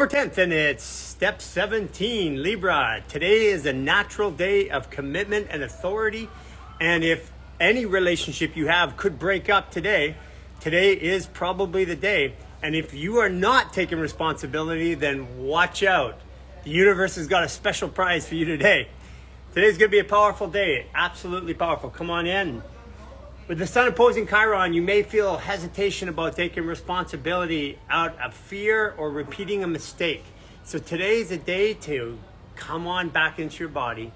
October 10th, and it's step 17, Libra. Today is a natural day of commitment and authority. And if any relationship you have could break up today, today is probably the day. And if you are not taking responsibility, then watch out. The universe has got a special prize for you today. Today's going to be a powerful day, absolutely powerful. Come on in. With the sun opposing Chiron, you may feel hesitation about taking responsibility out of fear or repeating a mistake. So today's a day to come on back into your body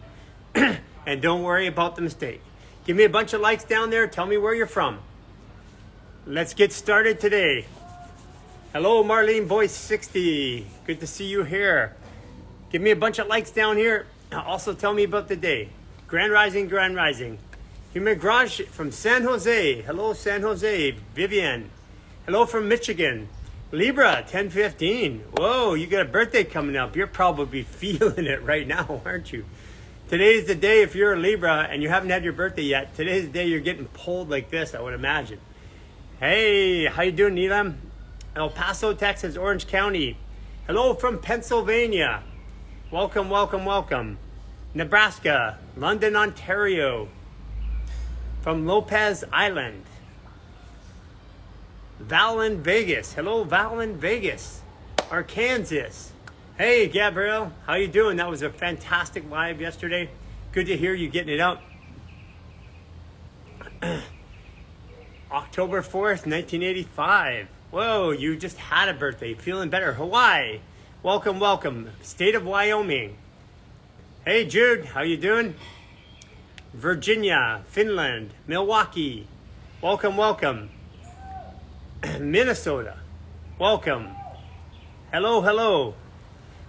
and don't worry about the mistake. Give me a bunch of likes down there. Tell me where you're from. Let's get started today. Hello, Marlene Voice 60. Good to see you here. Give me a bunch of likes down here. Also tell me about the day. Grand Rising, Grand Rising. Human Garage from San Jose. Hello, San Jose. Vivian. Hello from Michigan. Libra, 1015. Whoa, you got a birthday coming up. You're probably feeling it right now, aren't you? Today's the day, if you're a Libra and you haven't had your birthday yet, today's the day you're getting pulled like this, I would imagine. Hey, how you doing, Neelam? El Paso, Texas, Orange County. Hello from Pennsylvania. Welcome, welcome, welcome. Nebraska, London, Ontario. From Lopez Island. Val in Vegas. Hello, Val in Vegas. Arkansas. Hey, Gabrielle. How you doing? That was a fantastic live yesterday. Good to hear you getting it out. October 4th, 1985. Whoa, you just had a birthday. Feeling better. Hawaii. Welcome, welcome. State of Wyoming. Hey, Jude. How you doing? Virginia, Finland, Milwaukee. Welcome, welcome. Minnesota. Welcome. Hello, hello.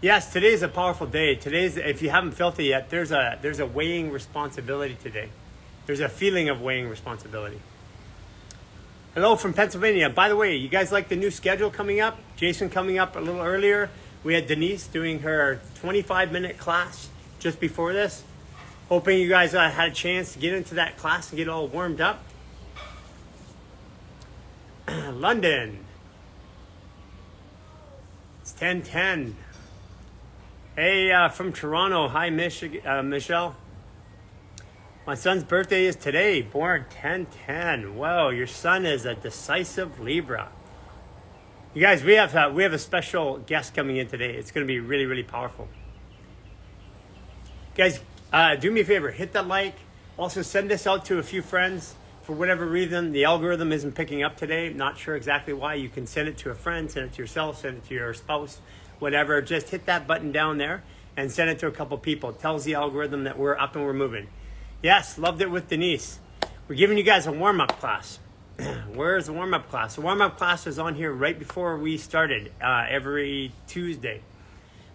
Yes, today's a powerful day. Today's, if you haven't felt it yet, there's a weighing responsibility today. There's a feeling of weighing responsibility. Hello from Pennsylvania. By the way, you guys like the new schedule coming up? Jason coming up a little earlier. We had Denise doing her 25-minute class just before this. Hoping you guys had a chance to get into that class and get all warmed up. London. It's 10:10. Hey, from Toronto. Hi, Michelle. My son's birthday is today. Born 10/10. Wow, your son is a decisive Libra. You guys, we have a special guest coming in today. It's going to be really, really powerful. Guys, do me a favor, hit that like. Also send this out to a few friends. For whatever reason, the algorithm isn't picking up today. Not sure exactly why. You can send it to a friend, send it to yourself, send it to your spouse, whatever. Just hit that button down there and send it to a couple people. It tells the algorithm that we're up and we're moving. Yes, loved it with Denise. We're giving you guys a warm-up class. Where's the warm-up class? The warm-up class is on here right before we started every Tuesday.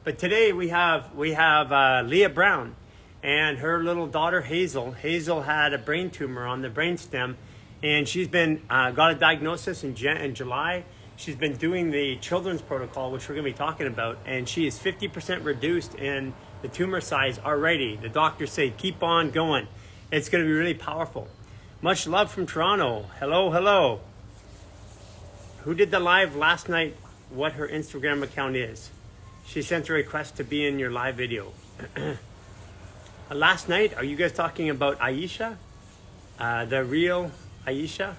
But today we have Leah Brown and her little daughter Hazel. Hazel had a brain tumor on the brainstem, and she's been got a diagnosis in July. She's been doing the children's protocol, which we're going to be talking about, and she is 50% reduced in the tumor size already. The doctors say keep on going. It's going to be really powerful. Much love from Toronto. Hello, hello. Who did the live last night? What her Instagram account is? She sent a request to be in your live video. Last night, are you guys talking about Aisha? The real Aisha?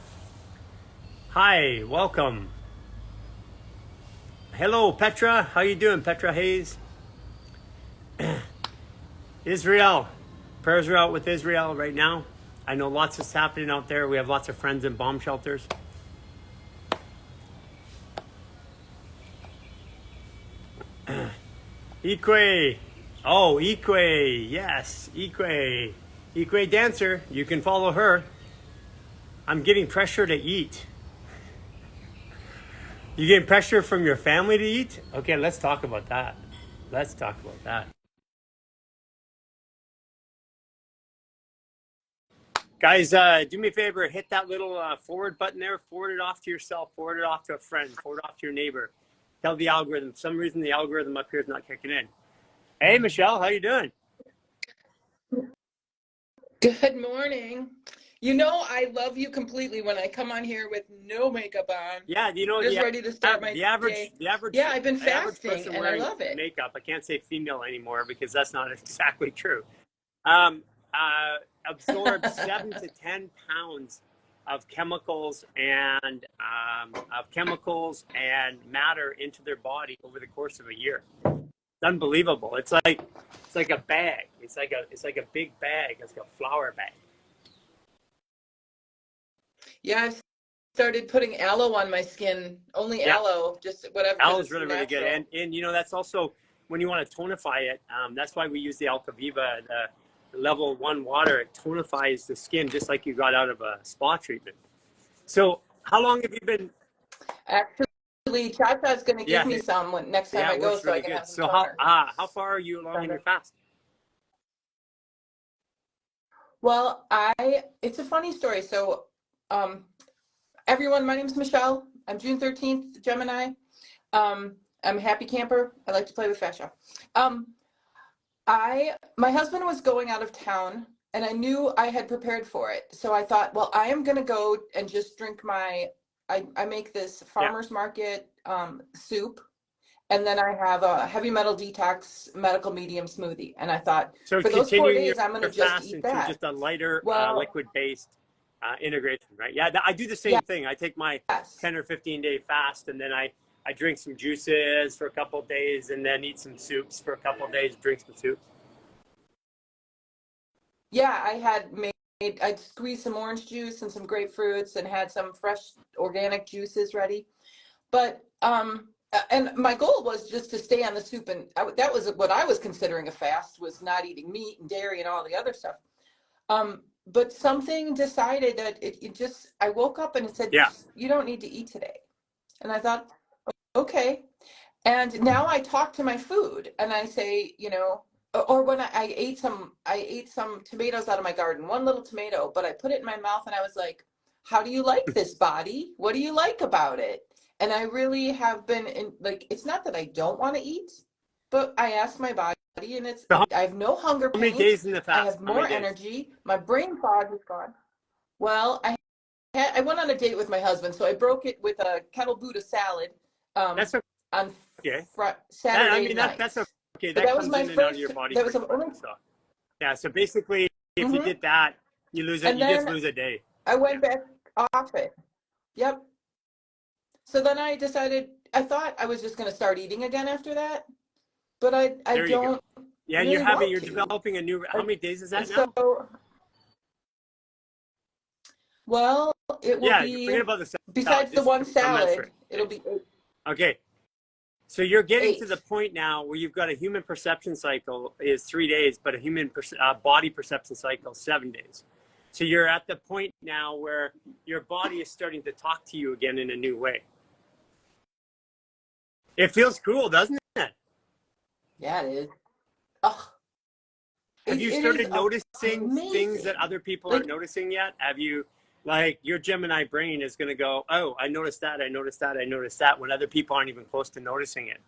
Hi, welcome. Hello, Petra. How you doing, Petra Hayes? Israel. Prayers are out with Israel right now. I know lots is happening out there. We have lots of friends in bomb shelters. Ikwe. Oh, Ikwe, yes, Ikwe. Ikwe dancer, you can follow her. I'm getting pressure to eat. You getting pressure from your family to eat? Okay, let's talk about that. Let's talk about that. Guys, do me a favor, hit that little forward button there, forward it off to yourself, forward it off to a friend, forward it off to your neighbor. Tell the algorithm, for some reason the algorithm up here is not kicking in. Hey, Michelle, how you doing? Good morning. You know, I love you completely when I come on here with no makeup on, Yeah, you know, just ready to start my day. Yeah, I've been the average fasting person and I wearing love it. makeup, I can't say female anymore because that's not exactly true, um, absorbs 7 to 10 pounds of chemicals and matter into their body over the course of a year. It's unbelievable. It's like a bag. It's like a big bag. It's like a flour bag. Yeah, I've started putting aloe on my skin, only Yeah, aloe, just whatever, because aloe is it's really really good, natural. and you know that's also when you want to tonify it. That's why we use the Alcaviva, the level 1 water. It tonifies the skin just like you got out of a spa treatment. So how long have you been? Actually, Cha-Cha's going to give Yeah, me some next time yeah, I it go works so I really can good. have some So toner. how far are you along in your fast? Well, it's a funny story. So, everyone, my name's Michelle. I'm June 13th, Gemini. I'm a happy camper. I like to play with fascia. Um, my husband was going out of town and I knew I had prepared for it. So I thought, well, I am going to go and just drink I make this Yeah. farmer's market soup. And then I have a heavy metal detox medical medium smoothie. And I thought, So for those 4 continuing days, I'm going your to just fast eat into that. just a lighter Well, liquid-based integration, right? Yeah, I do the same yes. thing. I take my 10 or 15-day fast, and then I drink some juices for a couple of days, and then eat some soups for a couple of days, drink some soup. Yeah, I'd squeezed some orange juice and some grapefruits and had some fresh organic juices ready. But and my goal was just to stay on the soup, and that was what I was considering a fast, was not eating meat and dairy and all the other stuff. But something decided that it just, I woke up and it said, Yeah. you don't need to eat today. And I thought, okay. And now I talk to my food and I say, or when I ate some tomatoes out of my garden, one little tomato, but I put it in my mouth and I was like, how do you like this, body? What do you like about it? And I really have been it's not that I don't want to eat, but I ask my body, and So I have no hunger how many pains. days in the I fast? have How more many days? energy. My brain fog is gone. Well, I went on a date with my husband, so I broke it with a kettle Buddha salad That's on okay. Saturday night. That's okay. But That that was comes my in and out of your first. body That was pretty the quick. only. So yeah. So basically, if you Mm-hmm. did that, you lose it. And You just then lose a day. I went back off it. Yep. So then I decided. I thought I was just going to start eating again after that, but I There you go. don't Yeah, really want you're to. developing a new. How many days is that And now? so, well, it will Yeah, be, forget about the salad. besides the Just one salad, commensurate. it'll be Okay. So you're getting to eight. the point now where you've got a human perception cycle is 3 days, but a human body perception cycle 7 days. So you're at the point now where your body is starting to talk to you again in a new way. It feels cool, doesn't it? Yeah, it is. Oh, Have you it is started noticing things that amazing. other people aren't Like, noticing yet? Have you, like, your Gemini brain is going to go, oh, I noticed that, I noticed that, I noticed that, when other people aren't even close to noticing it.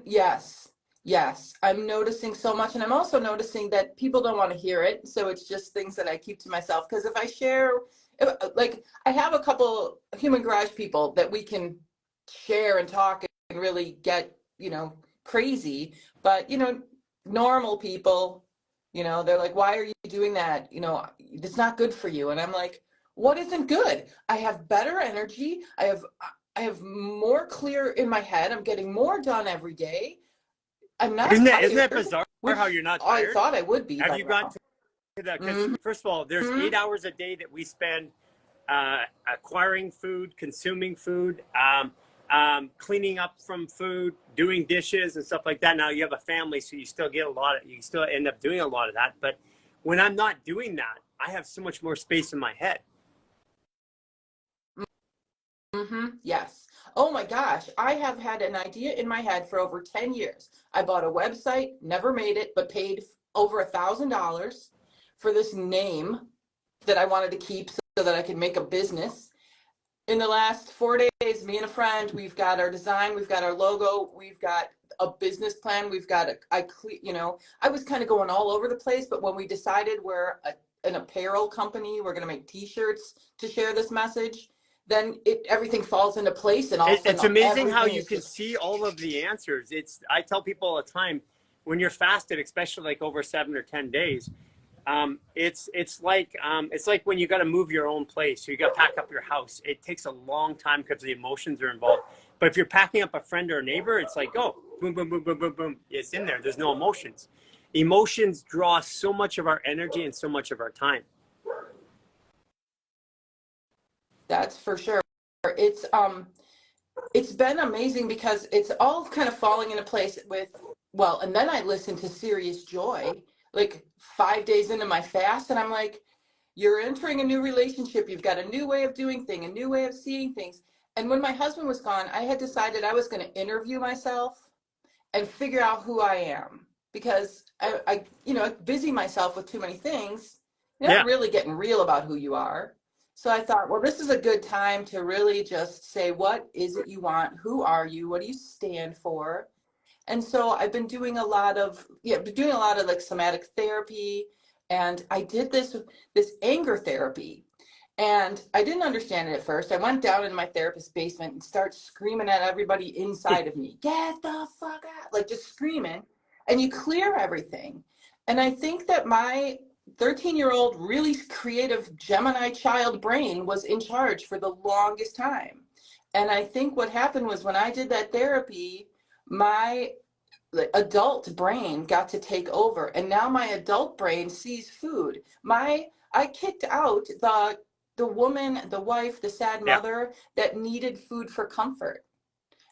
yes, I'm noticing so much, and I'm also noticing that people don't want to hear it, so it's just things that I keep to myself. Because if I share, like, I have a couple human garage people that we can share and talk and really get, crazy, but normal people, they're like, why are you doing that? It's not good for you. And I'm like, what isn't good? I have better energy. I have more clear in my head. I'm getting more done every day. I'm not Isn't that tired, bizarre how which you're not I tired? thought I would be Have by you got now. to that? Because Mm-hmm. first of all, there's 8 hours a day that we spend acquiring food, consuming food, cleaning up from food, doing dishes and stuff like that. Now you have a family, so you still get you still end up doing a lot of that. But when I'm not doing that, I have so much more space in my head. Mm-hmm. Yes. Oh my gosh. I have had an idea in my head for over 10 years. I bought a website, never made it, but paid over $1,000 for this name that I wanted to keep so that I could make a business. In the last 4 days, me and a friend, we've got our design, we've got our logo, we've got a business plan, we've got I was kind of going all over the place, but when we decided we're an apparel company, we're going to make t-shirts to share this message, then everything falls into place, and all of a It's sudden amazing how everything you is can just see all of the answers. I tell people all the time, when you're fasted, especially like over 7 or 10 days, it's like when you got to move your own place. So you got to pack up your house. It takes a long time because the emotions are involved. But if you're packing up a friend or a neighbor, it's like, oh, boom, boom, boom, boom, boom, boom. It's in there. There's no emotions. Emotions draw so much of our energy and so much of our time. that's for sure. It's it's been amazing because it's all kind of falling into place with, well, and then I listened to Serious Joy like 5 days into my fast, and I'm like, you're entering a new relationship, you've got a new way of doing things, a new way of seeing things. And when my husband was gone, I had decided I was going to interview myself and figure out who I am, because I busy myself with too many things. You're not Yeah. really getting real about who you are. So I thought, well, this is a good time to really just say, what is it you want? Who are you? What do you stand for? And so I've been doing a lot of like somatic therapy, and I did this anger therapy. And I didn't understand it at first. I went down in my therapist's basement and started screaming at everybody inside of me, get the fuck out, like just screaming. And you clear everything. And I think that my 13-year-old, really creative Gemini child brain was in charge for the longest time. And I think what happened was, when I did that therapy, my adult brain got to take over. And now my adult brain sees food. I kicked out the woman, the wife, the sad Yeah. mother that needed food for comfort.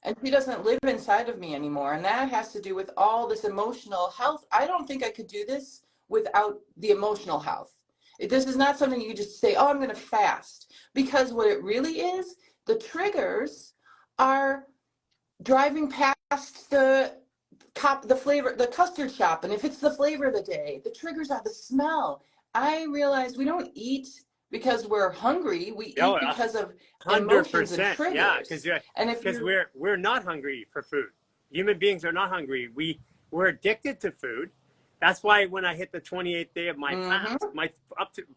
And she doesn't live inside of me anymore. And that has to do with all this emotional health. I don't think I could do this without the emotional health. This is not something you just say, oh, I'm going to fast. Because what it really is, the triggers are driving past the flavor, the custard shop. And if it's the flavor of the day, the triggers are the smell. I realize we don't eat because we're hungry. We Oh, eat because of emotions and 100%. Yeah, triggers. And if because you're we're not hungry for food. Human beings are not hungry. We're addicted to food. That's why when I hit the 28th day of my fast,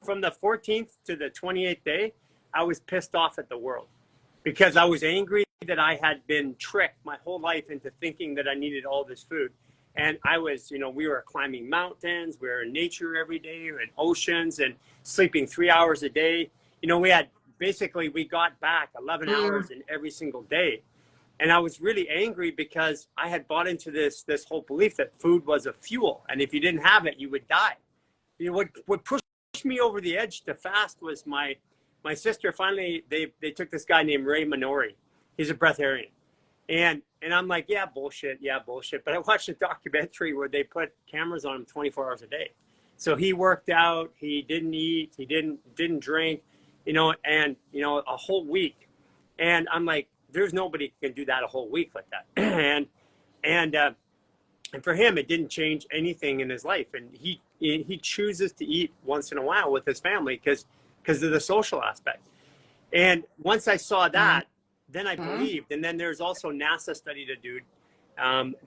from the 14th to the 28th day, I was pissed off at the world, because I was angry that I had been tricked my whole life into thinking that I needed all this food. And I was, we were climbing mountains, we were in nature every day, we were in oceans, and sleeping 3 hours a day. We got back 11 hours in every single day. And I was really angry because I had bought into this whole belief that food was a fuel. And if you didn't have it, you would die. What pushed me over the edge to fast was my sister. Finally, they took this guy named Ray Minori. He's a breatharian. And I'm like, yeah, bullshit. But I watched a documentary where they put cameras on him 24 hours a day. So he worked out, he didn't eat, he didn't drink, and a whole week. And I'm like, there's nobody who can do that a whole week like that. and for him, it didn't change anything in his life. And he chooses to eat once in a while with his family because of the social aspect. And once I saw that, then I believed. And then there's also NASA studied a dude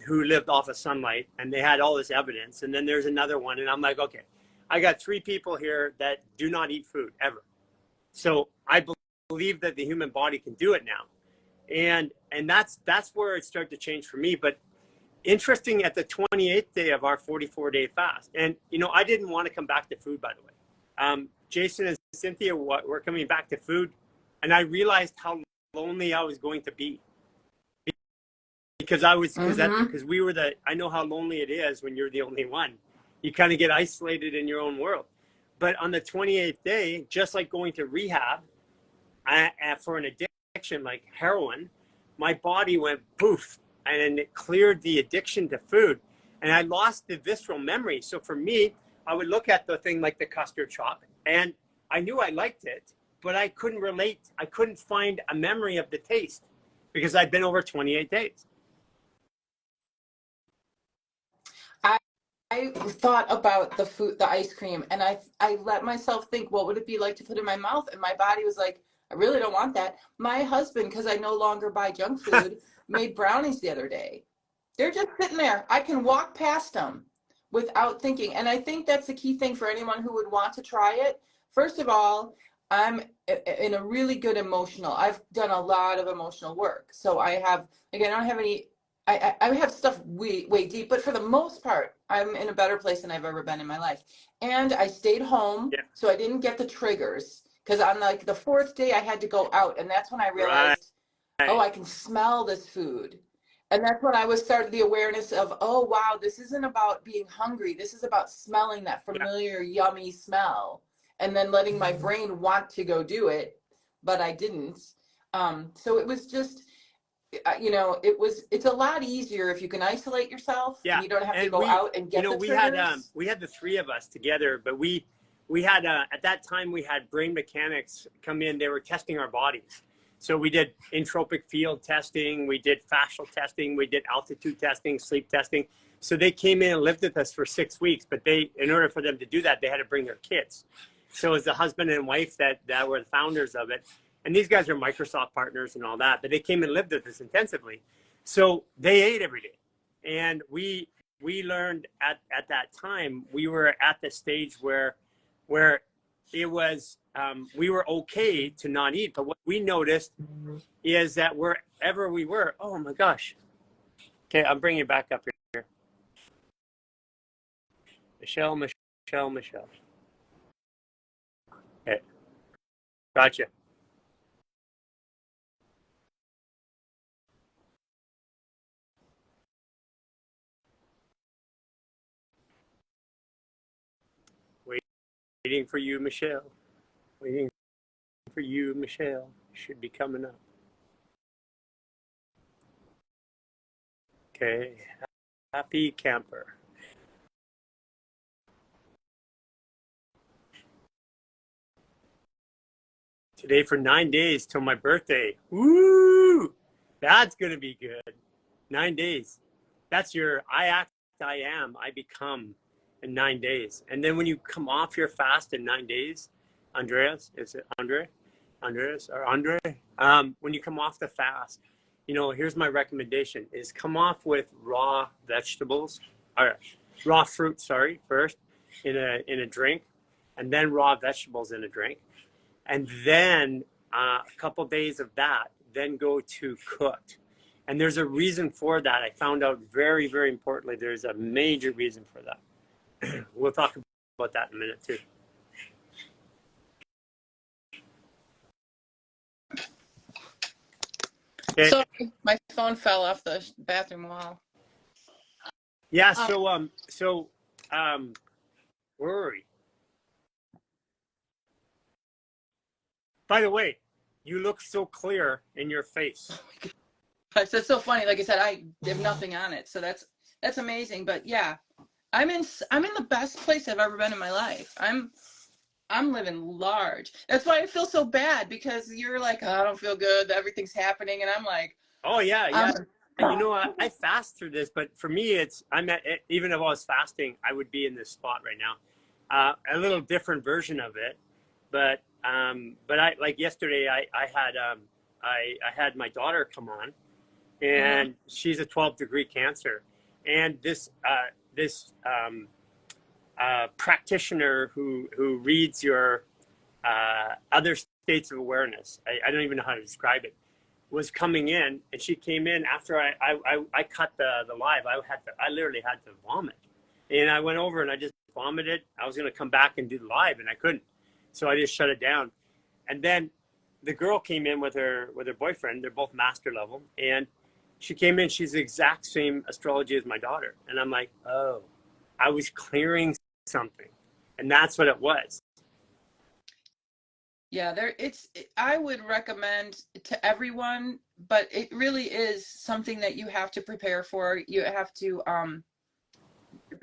who lived off of sunlight, and they had all this evidence. And then there's another one, and I'm like, okay, I got 3 people here that do not eat food ever. So I believe that the human body can do it now. And that's where it started to change for me. But interesting, at the 28th day of our 44-day fast, and I didn't want to come back to food, by the way. Jason and Cynthia were coming back to food, and I realized how lonely I was going to be, because we were I know how lonely it is when you're the only one. You kind of get isolated in your own world. But on the 28th day, just like going to rehab for an addiction like heroin, my body went poof, and it cleared the addiction to food, and I lost the visceral memory. So for me, I would look at the thing like the custard shop, and I knew I liked it, but I couldn't relate. I couldn't find a memory of the taste because I'd been over 28 days. I thought about the ice cream, and I let myself think, what would it be like to put in my mouth? And my body was like, I really don't want that. My husband, because I no longer buy junk food, made brownies the other day. They're just sitting there. I can walk past them without thinking. And I think that's the key thing for anyone who would want to try it. First of all, I'm in a really good emotional, I've done a lot of emotional work. So I have, again, I don't have any, I have stuff way deep, but for the most part, I'm in a better place than I've ever been in my life. And I stayed home, Yeah. so I didn't get the triggers. Because on like the fourth day, I had to go out, and that's when I Right. realized, oh, I can smell this food. And that's when I was started the awareness of, oh, wow, this isn't about being hungry. This is about smelling that familiar, yummy smell and then letting my brain want to go do it, but I didn't. So it was just, it's a lot easier if you can isolate yourself and you don't have to And go out and get the triggers. we had the three of us together, but we had at that time we had brain mechanics come in. They were testing our bodies. So we did entropic field testing, we did fascial testing, we did altitude testing, sleep testing. So they came in and lived with us for 6 weeks, but in order for them to do that, they had to bring their kids. So as the husband and wife that were the founders of it, and these guys are Microsoft partners and all that, but they came and lived with us intensively. So they ate every day. And we learned at that time, we were at the stage where it was, we were okay to not eat. But what we noticed is that wherever we were, oh my gosh. Okay, I'm bringing it back up here. Michelle. Okay, gotcha. Waiting for you, Michelle. Waiting for you, Michelle. Should be coming up. Okay, happy camper. Today for 9 days till my birthday. Woo! That's gonna be good. 9 days. That's your I act, I am, I become in 9 days. And then when you come off your fast in 9 days, Andreas, is it Andre? Andreas or Andre? When you come off the fast, here's my recommendation is come off with raw vegetables, or raw fruit, first in a drink, and then raw vegetables in a drink. And then a couple days of that, then go to cooked. And there's a reason for that. I found out very, very importantly, there's a major reason for that. We'll talk about that in a minute too. Okay. So my phone fell off the bathroom wall. Yeah. So where were we? By the way, you look so clear in your face. That's so funny. Like I said, I have nothing on it, so that's amazing. But yeah, I'm in the best place I've ever been in my life. I'm living large. That's why I feel so bad, because you're like, oh, I don't feel good. Everything's happening, and I'm like, oh yeah. I fast through this, but for me, even if I was fasting, I would be in this spot right now. A little different version of it, but I like yesterday. I had my daughter come on, and she's a 12-degree Cancer, and this practitioner who reads your other states of awareness. I don't even know how to describe it. Was coming in, and she came in after I cut the live. I literally had to vomit, and I went over and I just vomited. I was going to come back and do the live, and I couldn't, so I just shut it down. And then the girl came in with her boyfriend. They're both master level, and she came in. She's the exact same astrology as my daughter, and I'm like, oh, I was clearing something, and that's what it was. yeah, I would recommend to everyone, but it really is something that you have to prepare for. You have to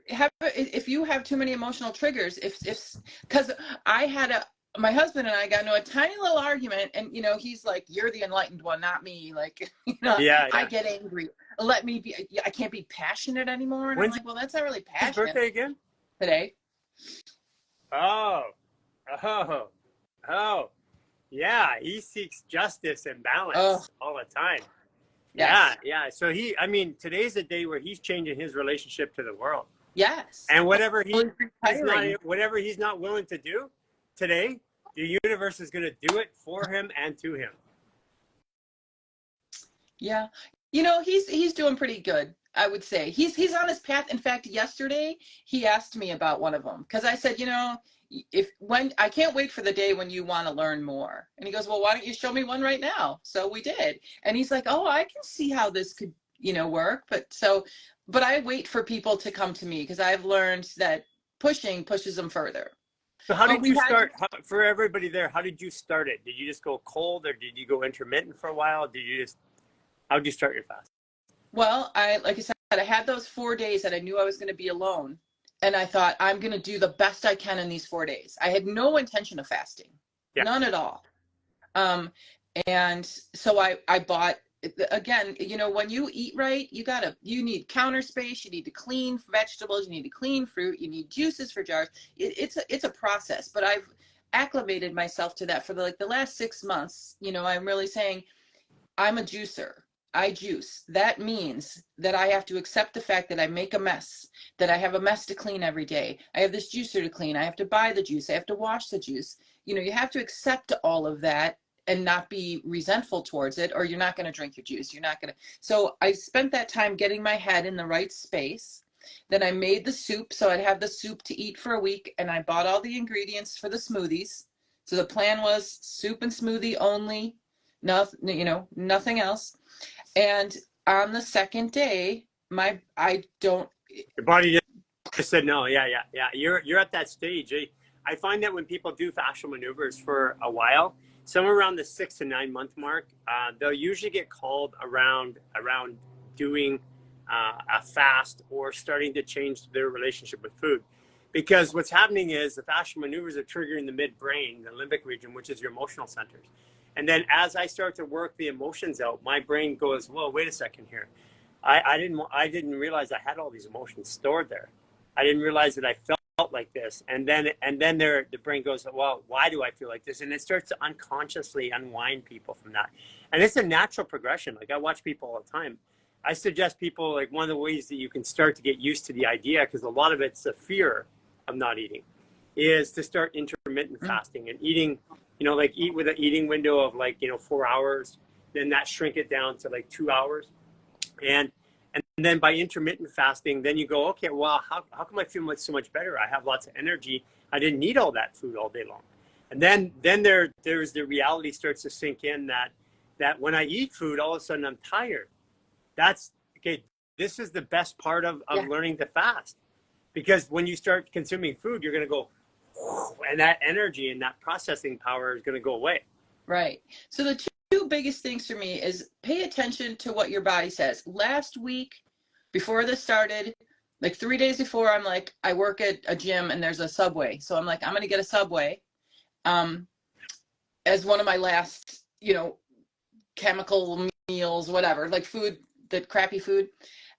if you have too many emotional triggers, because my husband and I got into a tiny little argument, and he's like, you're the enlightened one, not me. Like, Yeah. I get angry. Let me be. I can't be passionate anymore. And I'm like, well, that's not really passionate. His birthday again? Today. Oh. Yeah, he seeks justice and Oh, balance all the time. Yeah, yes. yeah. So I mean, today's a day where he's changing his relationship to the world. Yes. And Well, he's retiring. whatever he's not willing to do today, the universe is going to do it for him and to him. Yeah. You know, he's doing pretty good, I would say. He's on his path. In fact, yesterday he asked me about one of them because I said, you know, if when I can't wait for the day when you want to learn more. And he goes, well, why don't you show me one right now? So we did. And he's like, oh, I can see how this could, you know, work. But I wait for people to come to me because I've learned that pushing pushes them further. So how But did we you had start? For everybody there, how did you start it? Did you just go cold, or did you go intermittent for a while? How did you start your fast? Well, like I said, I had those 4 days that I knew I was going to be alone. And I thought, I'm going to do the best I can in these 4 days. I had no intention of fasting, Yeah. none at all. And so I bought, again, you know, when you eat right, you need counter space, you need to clean vegetables, you need to clean fruit, you need juices for jars. It's a process, but I've acclimated myself to that for the last 6 months. You know, I'm really saying, I'm a juicer. I juice. That means that I have to accept the fact that I make a mess, that I have a mess to clean every day. I have this juicer to clean. I have to buy the juice. I have to wash the juice. You know, you have to accept all of that and not be resentful towards it, or you're not going to drink your juice. You're not going to. So I spent that time getting my head in the right space. Then I made the soup, so I'd have the soup to eat for a week, and I bought all the ingredients for the smoothies. So the plan was soup and smoothie only, nothing, you know, nothing else. And on the second day, I don't. Your body just said no. Yeah, yeah, yeah. You're at that stage. I find that when people do fascial maneuvers for a while, somewhere around the 6 to 9 month mark, they'll usually get called around doing a fast or starting to change their relationship with food. Because what's happening is the fascial maneuvers are triggering the midbrain, the limbic region, which is your emotional centers. And then as I start to work the emotions out, my brain goes, "Well, wait a second here. I didn't realize I had all these emotions stored there. I didn't realize that I felt like this." And then the brain goes, "Well, why do I feel like this?" And it starts to unconsciously unwind people from that. And it's a natural progression. Like I watch people all the time. I suggest people, like, one of the ways that you can start to get used to the idea, because a lot of it's the fear of not eating, is to start intermittent fasting and eating, you know, like eat with an eating window of 4 hours, then that shrink it down to like 2 hours. And then by intermittent fasting, then you go, okay, well, how come I feel so much better? I have lots of energy. I didn't need all that food all day long. And then there's the reality starts to sink in that when I eat food, all of a sudden I'm tired. That's okay. This is the best part of learning to fast, because when you start consuming food, you're going to go, and that energy and that processing power is going to go away. Right. So the two biggest things for me is pay attention to what your body says. Last week, before this started, like 3 days before, I'm like, I work at a gym and there's a Subway. So I'm like, I'm going to get a Subway as one of my last, you know, chemical meals, whatever, like food, the crappy food.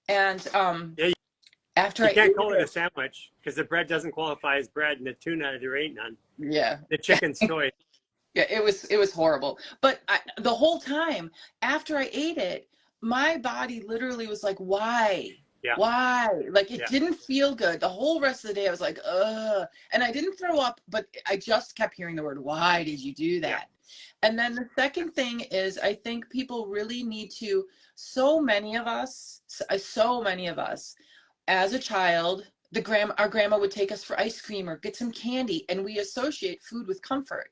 And after you can't call it a sandwich because the bread doesn't qualify as bread, and the tuna, there ain't none. Yeah. The chicken's soy. Yeah, it was horrible. But the whole time after I ate it, my body literally was like, why? Yeah. Why? Like it didn't feel good. The whole rest of the day I was like, ugh. And I didn't throw up, but I just kept hearing the word, why did you do that? Yeah. And then the second thing is, I think people really need to, so many of us, as a child, our grandma would take us for ice cream or get some candy, and we associate food with comfort.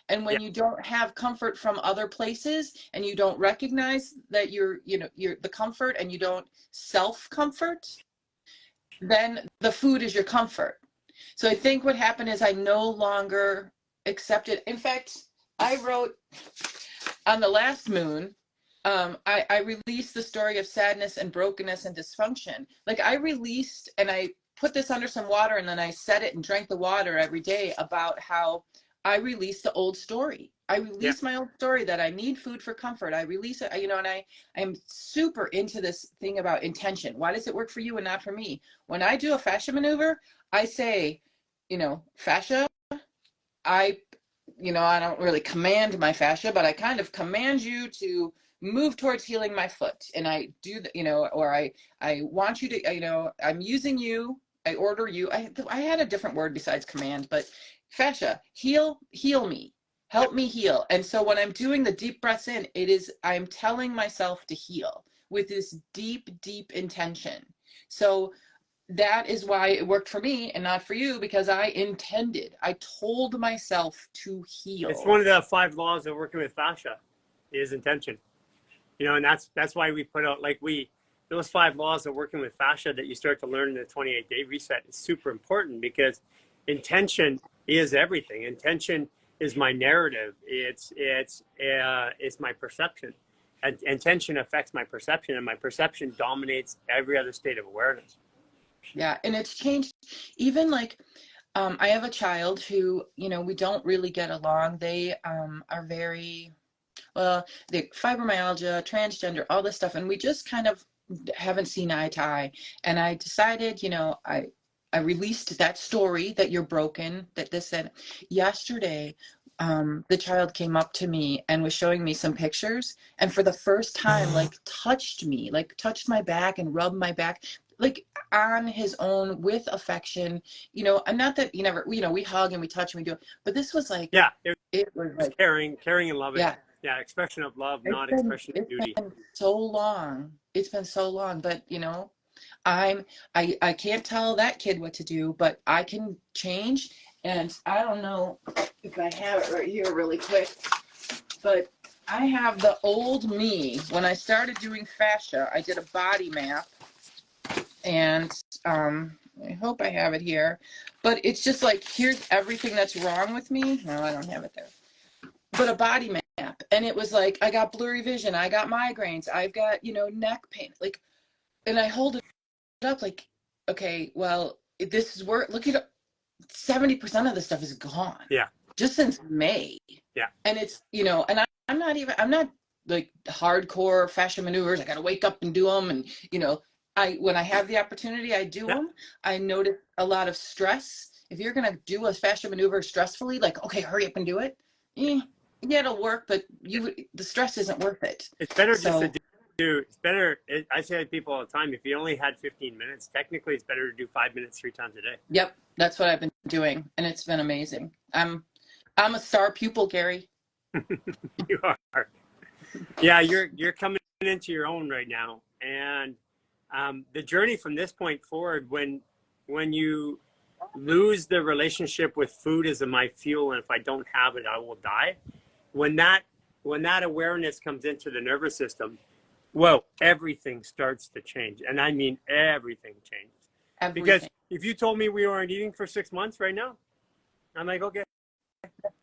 And when you don't have comfort from other places, and you don't recognize that you're the comfort, and you don't self-comfort, then the food is your comfort. So I think what happened is I no longer accepted. In fact, I wrote on the last moon, I released the story of sadness and brokenness and dysfunction. Like I released, and I put this under some water, and then I set it and drank the water every day, about how I released the old story. I released my old story that I need food for comfort. I release it, and I'm super into this thing about intention. Why does it work for you and not for me? When I do a fascia maneuver, I say, fascia, I you know, I don't really command my fascia, but I kind of command you to move towards healing my foot. And I do, you know, or I want you to, you know, I'm using you, I order you. I had a different word besides command, but fascia, heal me, Yep. help me heal. And so when I'm doing the deep breaths in, I'm telling myself to heal with this deep, deep intention. So that is why it worked for me and not for you, because I told myself to It's heal. one of the 5 laws of working with fascia is intention. You know, and that's why we put out those 5 laws of working with fascia that you start to learn in the 28-day reset is super important because intention is everything. Intention is my narrative. It's my perception. And intention affects my perception, and my perception dominates every other state of awareness. Yeah, and it's changed. Even like, I have a child who, you know, we don't really get along. They are very, well, the fibromyalgia, transgender, all this stuff, and we just kind of haven't seen eye to eye. And I decided, you know, I released that story that you're broken, that this and yesterday. The child came up to me and was showing me some pictures, and for the first time, like touched me, like touched my back and rubbed my back, like on his own with affection, you know. And not that you never, you know, we hug and we touch and we do, but this was like, Yeah, it was it's like, caring and loving. yeah. Yeah, expression of love, not expression of It's duty. been so long. It's been so long, but you know, I can't tell that kid what to do, but I can change. And I don't know if I have it right here really quick, but I have the old me. When I started doing fascia, I did a body map, and I hope I have it here. But it's just like, here's everything that's wrong with me. No, I don't have it there. But a body map, and it was like, I got blurry vision, I got migraines, I've got, you know, neck pain, like, and I hold it up like, okay, well, this is where, look at 70% of the stuff is gone Yeah, just since May. yeah. And it's, you know, and I'm not like hardcore fashion maneuvers, I gotta wake up and do them. And you know, when I have the opportunity, I do Yeah. them. I notice a lot of stress. If you're gonna do a fashion maneuver stressfully, like, okay, hurry up and do it, yeah, it'll work, but the stress isn't worth it. It's better just to So do. It's better. I say to people all the time, if you only had 15 minutes, technically it's better to do 5 minutes 3 times a day. yep, that's what I've been doing, and it's been amazing. I'm a star pupil, Gary. You are. Yeah, you're coming into your own right now, and the journey from this point forward, when you lose the relationship with food as my fuel, and if I don't have it, I will die. When that awareness comes into the nervous system, whoa, everything starts to change, and I mean everything changes. Because Everything. if you told me we weren't eating for 6 months right now, I'm like, okay,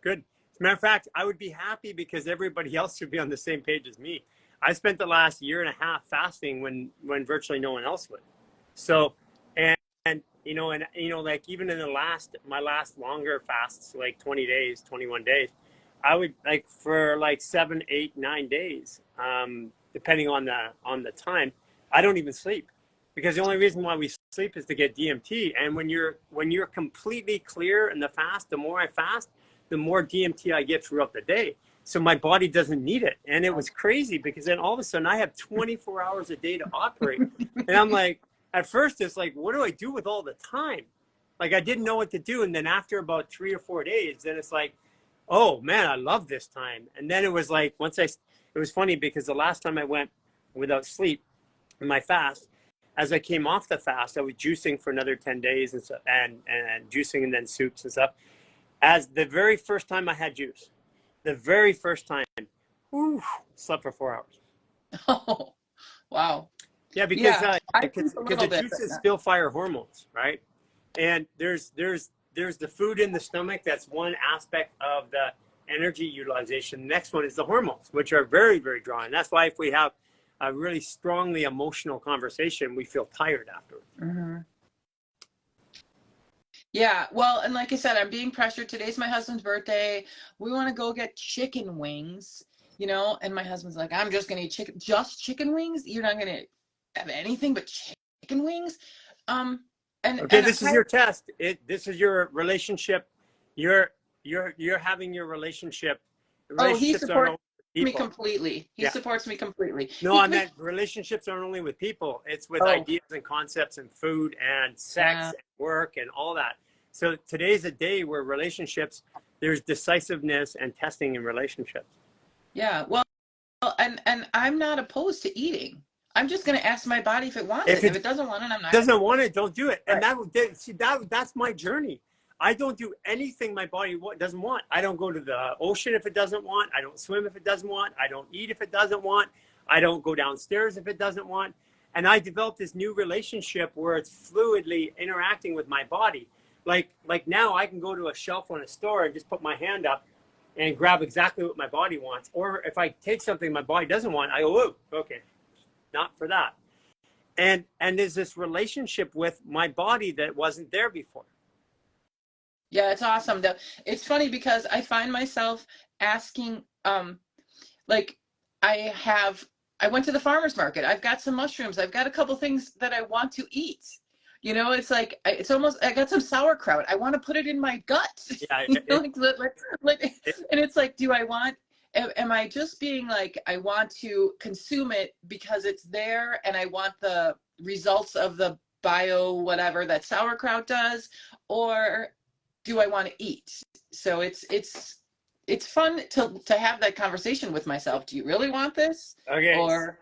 good. As a matter of fact, I would be happy because everybody else would be on the same page as me. I spent the last year and a half fasting when virtually no one else would. So, and like even in my last longer fasts, like 20 days, 21 days, I would like for like 7, 8, 9 days, depending on the time, I don't even sleep because the only reason why we sleep is to get DMT. And when you're completely clear in the fast, the more I fast, the more DMT I get throughout the day. So my body doesn't need it. And it was crazy because then all of a sudden I have 24 hours a day to operate. And I'm like, at first it's like, what do I do with all the time? Like I didn't know what to do. And then after about 3 or 4 days, then it's like, oh man, I love this time. And then it was like, it was funny because the last time I went without sleep in my fast, as I came off the fast, I was juicing for another 10 days and stuff, and juicing and then soups and stuff. As the very first time I had juice, the very first time, whew, slept for 4 hours. Oh, wow. Yeah, because Yeah, I sleep a the little bit, but juices not. still fire hormones, right? And there's the food in the stomach. That's one aspect of the energy utilization. The next one is the hormones, which are very, very drawing. That's why if we have a really strongly emotional conversation, we feel tired afterwards. Mm-hmm. Yeah, well, and like I said, I'm being pressured. Today's my husband's birthday. We want to go get chicken wings, you know, and my husband's like, I'm just gonna eat just chicken wings? You're not gonna have anything but chicken wings? Um, Okay, and this is your test. This is your relationship. You're you're having your relationship. Oh, he Relationships aren't supports only with me people. completely. He Yeah. supports me completely. No, I meant relationships aren't only with people. It's with Oh, ideas and concepts and food and sex yeah. and work and all that. So today's a day where relationships, there's decisiveness and testing in relationships. Yeah. Well, and I'm not opposed to eating. I'm just going to ask my body if it wants it. If And if it it doesn't want it, I'm not going to doesn't do want it. it, don't do it. And Right. that's my journey. I don't do anything my body doesn't want. I don't go to the ocean if it doesn't want. I don't swim if it doesn't want. I don't eat if it doesn't want. I don't go downstairs if it doesn't want. And I developed this new relationship where it's fluidly interacting with my body. Like now I can go to a shelf on a store and just put my hand up and grab exactly what my body wants. Or if I take something my body doesn't want, I go, oh, okay, not for that. And there's this relationship with my body that wasn't there before. Yeah, it's awesome. It's funny because I find myself asking, like, I went to the farmer's market. I've got some mushrooms. I've got a couple things that I want to eat. You know, it's like, it's almost, I got some sauerkraut. I want to put it in my gut. Yeah, You know, and it's like, am I just being like, I want to consume it because it's there and I want the results of the bio whatever that sauerkraut does, or do I want to eat? So it's fun to have that conversation with myself. Do you really want this? Okay. Or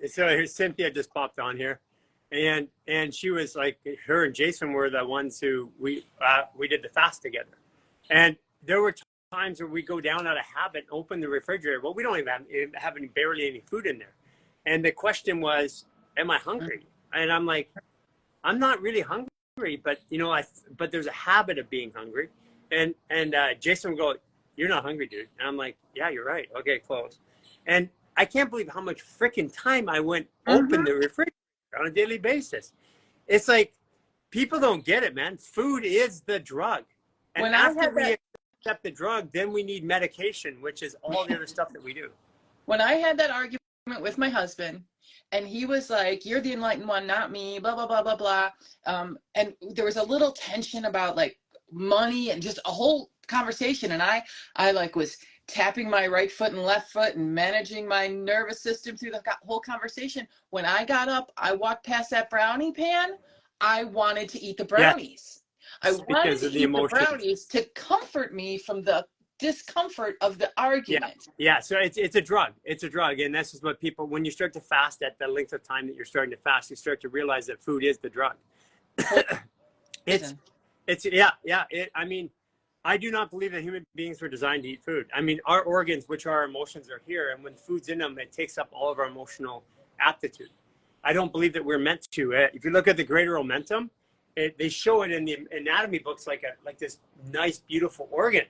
So here's Cynthia just popped on here, and she was like, her and Jason were the ones who we did the fast together, and there were times where we go down out of habit, open the refrigerator. Well, we don't even have barely any food in there, and the question was, "Am I hungry?" And I'm like, "I'm not really hungry, but but there's a habit of being hungry," and Jason would go, "You're not hungry, dude," and I'm like, "Yeah, you're right. Okay, close," and I can't believe how much freaking time I went open the refrigerator on a daily basis. It's like people don't get it, man. Food is the drug. And when I after had we that accept the drug, then we need medication, which is all the other stuff that we do. when I had that argument with my husband, and he was like, "You're the enlightened one, not me," blah blah blah blah blah. And there was a little tension about like money and just a whole conversation. And I like was tapping my right foot and left foot and managing my nervous system through the whole conversation. When I got up, I walked past that brownie pan. I wanted to eat the brownies. I Yes, wanted because to of the eat the emotions. brownies to comfort me from the discomfort of the argument. Yeah. So it's a drug. It's a drug. And this is what people, when you start to fast at the length of time that you're starting to fast, you start to realize that food is the drug. I mean, I do not believe that human beings were designed to eat food. I mean, our organs, which are our emotions, are here. And when food's in them, it takes up all of our emotional aptitude. I don't believe that we're meant to. If you look at the greater momentum, they show it in the anatomy books like this nice, beautiful organ.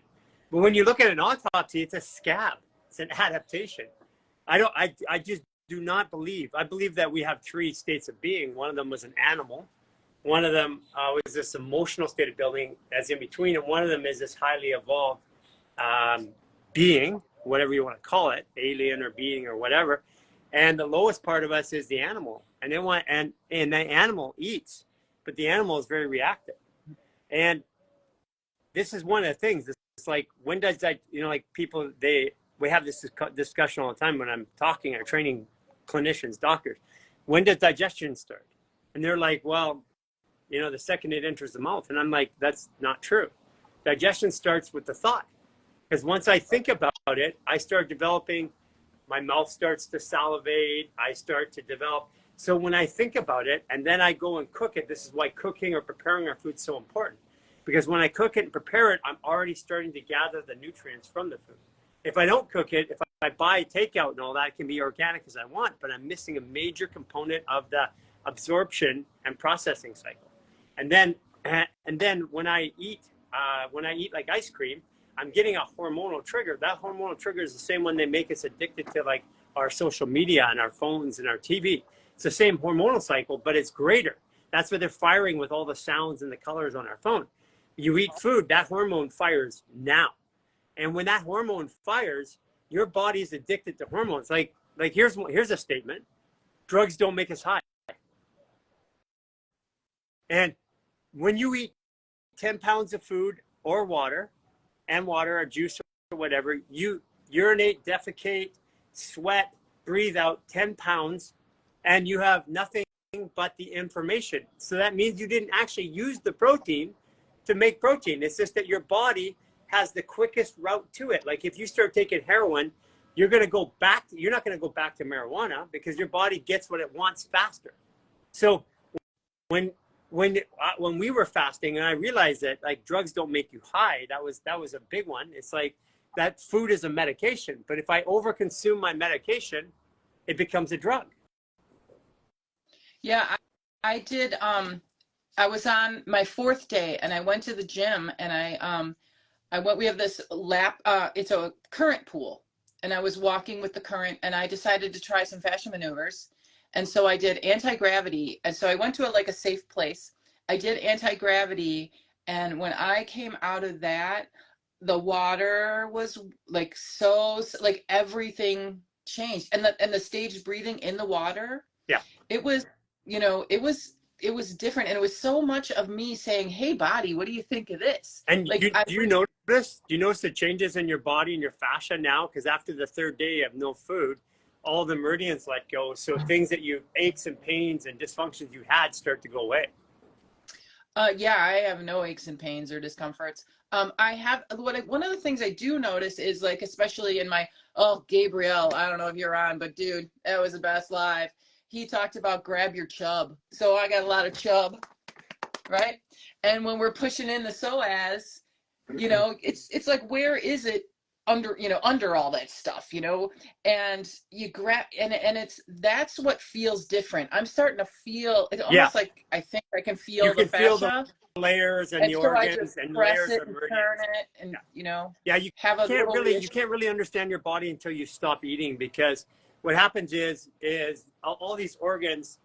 But when you look at an autopsy, it's a scab. It's an adaptation. I just do not believe. I believe that we have three states of being. One of them was an animal. One of them was this emotional state of being that's in between. And one of them is this highly evolved being, whatever you want to call it, alien or being or whatever. And the lowest part of us is the animal. And the animal eats, but the animal is very reactive. And this is one of the things. It's like, when does that, like people, we have this discussion all the time when I'm talking or training clinicians, doctors. When does digestion start? And they're like, well, the second it enters the mouth. And I'm like, that's not true. Digestion starts with the thought. Because once I think about it, I start developing, my mouth starts to salivate, I start to develop. So when I think about it, and then I go and cook it, this is why cooking or preparing our food is so important. Because when I cook it and prepare it, I'm already starting to gather the nutrients from the food. If I don't cook it, if I buy takeout and all that, it can be organic as I want, but I'm missing a major component of the absorption and processing cycle. And then when I eat like ice cream, I'm getting a hormonal trigger. That hormonal trigger is the same one they make us addicted to, like our social media and our phones and our TV. It's the same hormonal cycle, but it's greater. That's why they're firing with all the sounds and the colors on our phone. You eat food, that hormone fires now. And when that hormone fires, your body's addicted to hormones. Like here's a statement. Drugs don't make us high. And when you eat 10 pounds of food or water and water or juice or whatever, you urinate, defecate, sweat, breathe out 10 pounds, and you have nothing but the information. So that means you didn't actually use the protein to make protein. It's just that your body has the quickest route to it. Like if you start taking heroin, you're not going to go back to marijuana because your body gets what it wants faster. So when we were fasting, and I realized that like drugs don't make you high, that was a big one. It's like that food is a medication, but if I overconsume my medication, it becomes a drug. Yeah, I did. I was on my 4th day, and I went to the gym, and I went. We have this lap. It's a current pool, and I was walking with the current, and I decided to try some fascia maneuvers, and so I did anti-gravity, and so I went to a safe place. I did anti-gravity, and when I came out of that, the water was like everything changed, and the staged breathing in the water. Yeah, it was it was different, and it was so much of me saying, hey body, what do you think of this? and do you notice the changes in your body and your fascia now? Because after the 3rd day of no food, all the meridians let go, so things that aches and pains and dysfunctions you had start to go away. Yeah, I have no aches and pains or discomforts. I have one of the things I do notice is especially in my, Gabriel, I don't know if you're on, but dude, that was the best live. He talked about grab your chub. So I got a lot of chub, right? And when we're pushing in the psoas, it's like, where is it under all that stuff, and you grab, and that's what feels different. I'm starting to feel it almost like I think I can feel the fascia. Feel the layers and the organs and layers of meridians. Turn it and yeah, you can't really understand your body until you stop eating, because what happens is all these organs,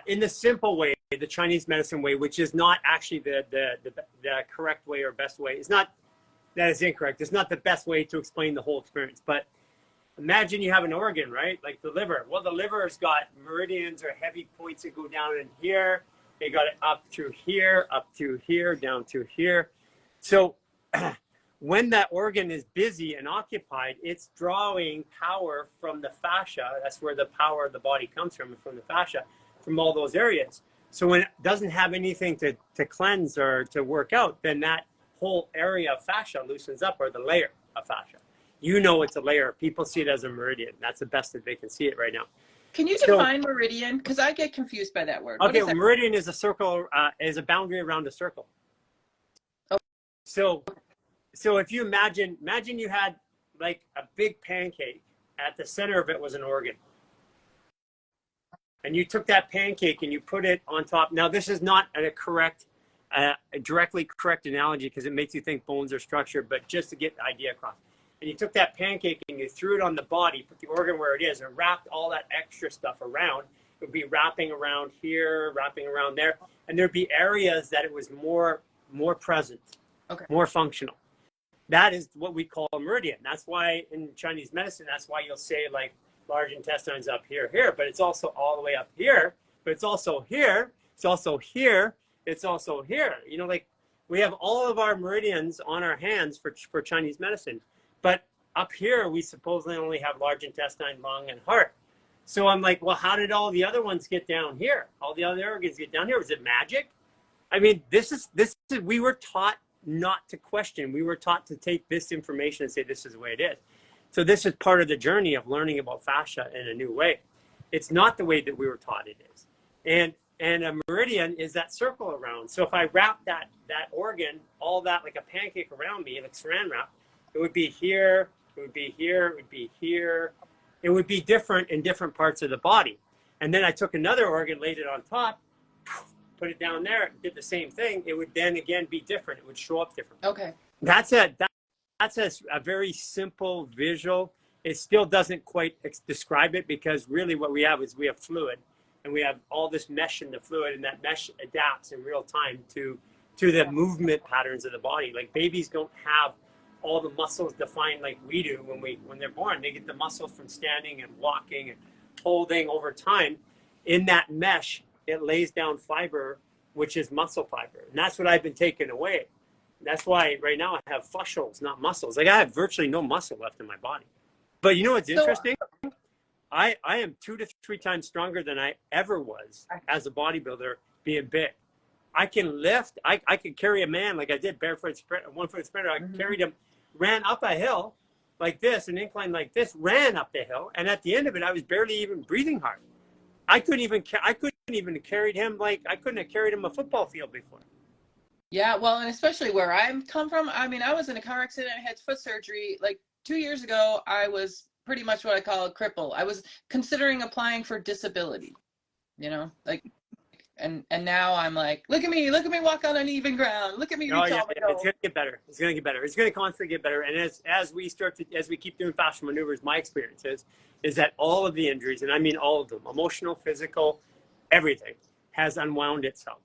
in the simple way, the Chinese medicine way, which is not actually the correct way or best way. It's not. That is incorrect. It's not the best way to explain the whole experience. But imagine you have an organ, right? Like the liver. Well, the liver's got meridians or heavy points that go down in here. They got it up to here, down to here. So when that organ is busy and occupied, it's drawing power from the fascia. That's where the power of the body comes from the fascia, from all those areas. So when it doesn't have anything to cleanse or to work out, then that whole area of fascia loosens up, or the layer of fascia. It's a layer. People see it as a meridian. That's the best that they can see it right now. Can you define meridian? Because I get confused by that word. Okay, meridian is a circle, is a boundary around a circle. Okay. So if you imagine you had like a big pancake. At the center of it was an organ. And you took that pancake and you put it on top. Now, this is not a directly correct analogy, because it makes you think bones are structured, but just to get the idea across. And you took that pancake and you threw it on the body, put the organ where it is, and wrapped all that extra stuff around. It would be wrapping around here, wrapping around there, and there'd be areas that it was more present, more functional. That is what we call a meridian. That's why in Chinese medicine, that's why you'll say like large intestine's up here, but it's also all the way up here, but it's also here, it's also here, it's also here. Like we have all of our meridians on our hands for Chinese medicine, but up here we supposedly only have large intestine, lung, and heart. So I'm like, well, how did all the other ones get down here? All the other organs get down here? Was it magic? I mean, this is we were taught not to question. We were taught to take this information and say, this is the way it is. So this is part of the journey of learning about fascia in a new way. It's not the way that we were taught it is. And a meridian is that circle around. So if I wrap that organ, all that like a pancake around me, like saran wrap, it would be here, it would be here, it would be here. It would be different in different parts of the body. And then I took another organ, laid it on top, put it down there, did the same thing. It would then again be different. It would show up different. Okay. That's a very simple visual. It still doesn't quite describe it, because really what we have is we have fluid, and we have all this mesh in the fluid, and that mesh adapts in real time to the movement patterns of the body. Like babies don't have all the muscles defined like we do when they're born. They get the muscles from standing and walking and holding over time. In that mesh, it lays down fiber, which is muscle fiber. And that's what I've been taking away. That's why right now I have fascials, not muscles. Like I have virtually no muscle left in my body. But you know what's So interesting? I am 2 to 3 times stronger than I ever was as a bodybuilder being big. I can lift. I can carry a man like I did barefoot sprint, 1 foot sprinter. I carried him, ran up a hill like this, an incline like this, ran up the hill, and at the end of it, I was barely even breathing hard. I couldn't even carried him like I couldn't have carried him a football field before. yeah, well, and especially where I'm come from. I mean, I was in a car accident. I had foot surgery like 2 years ago. I was pretty much what I call a cripple. I was considering applying for disability, like, and now I'm like, look at me walk on uneven ground. Look at me reach all my goals. It's gonna get better. It's gonna get better. It's gonna constantly get better. And as we keep doing fascia maneuvers, my experience is that all of the injuries, and I mean all of them, emotional, physical, everything, has unwound itself.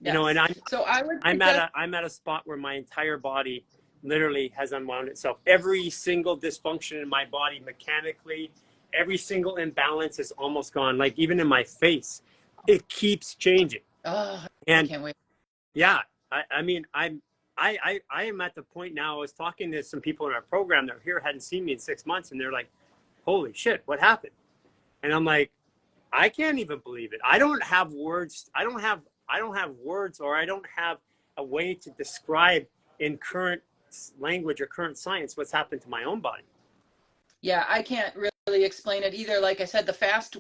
Yes. And I'm suggest- at a spot where my entire body literally has unwound itself. Every single dysfunction in my body mechanically, every single imbalance is almost gone. Like even in my face, it keeps changing. Oh, and I can't wait. Yeah, I mean, I am at the point now. I was talking to some people in our program that were here, hadn't seen me in 6 months, and they're like, "Holy shit, what happened?" And I'm like, I can't even believe it. I don't have words. I don't have words, or I don't have a way to describe in current language or current science what's happened to my own body. Yeah, I can't really explain it either. Like I said, the fast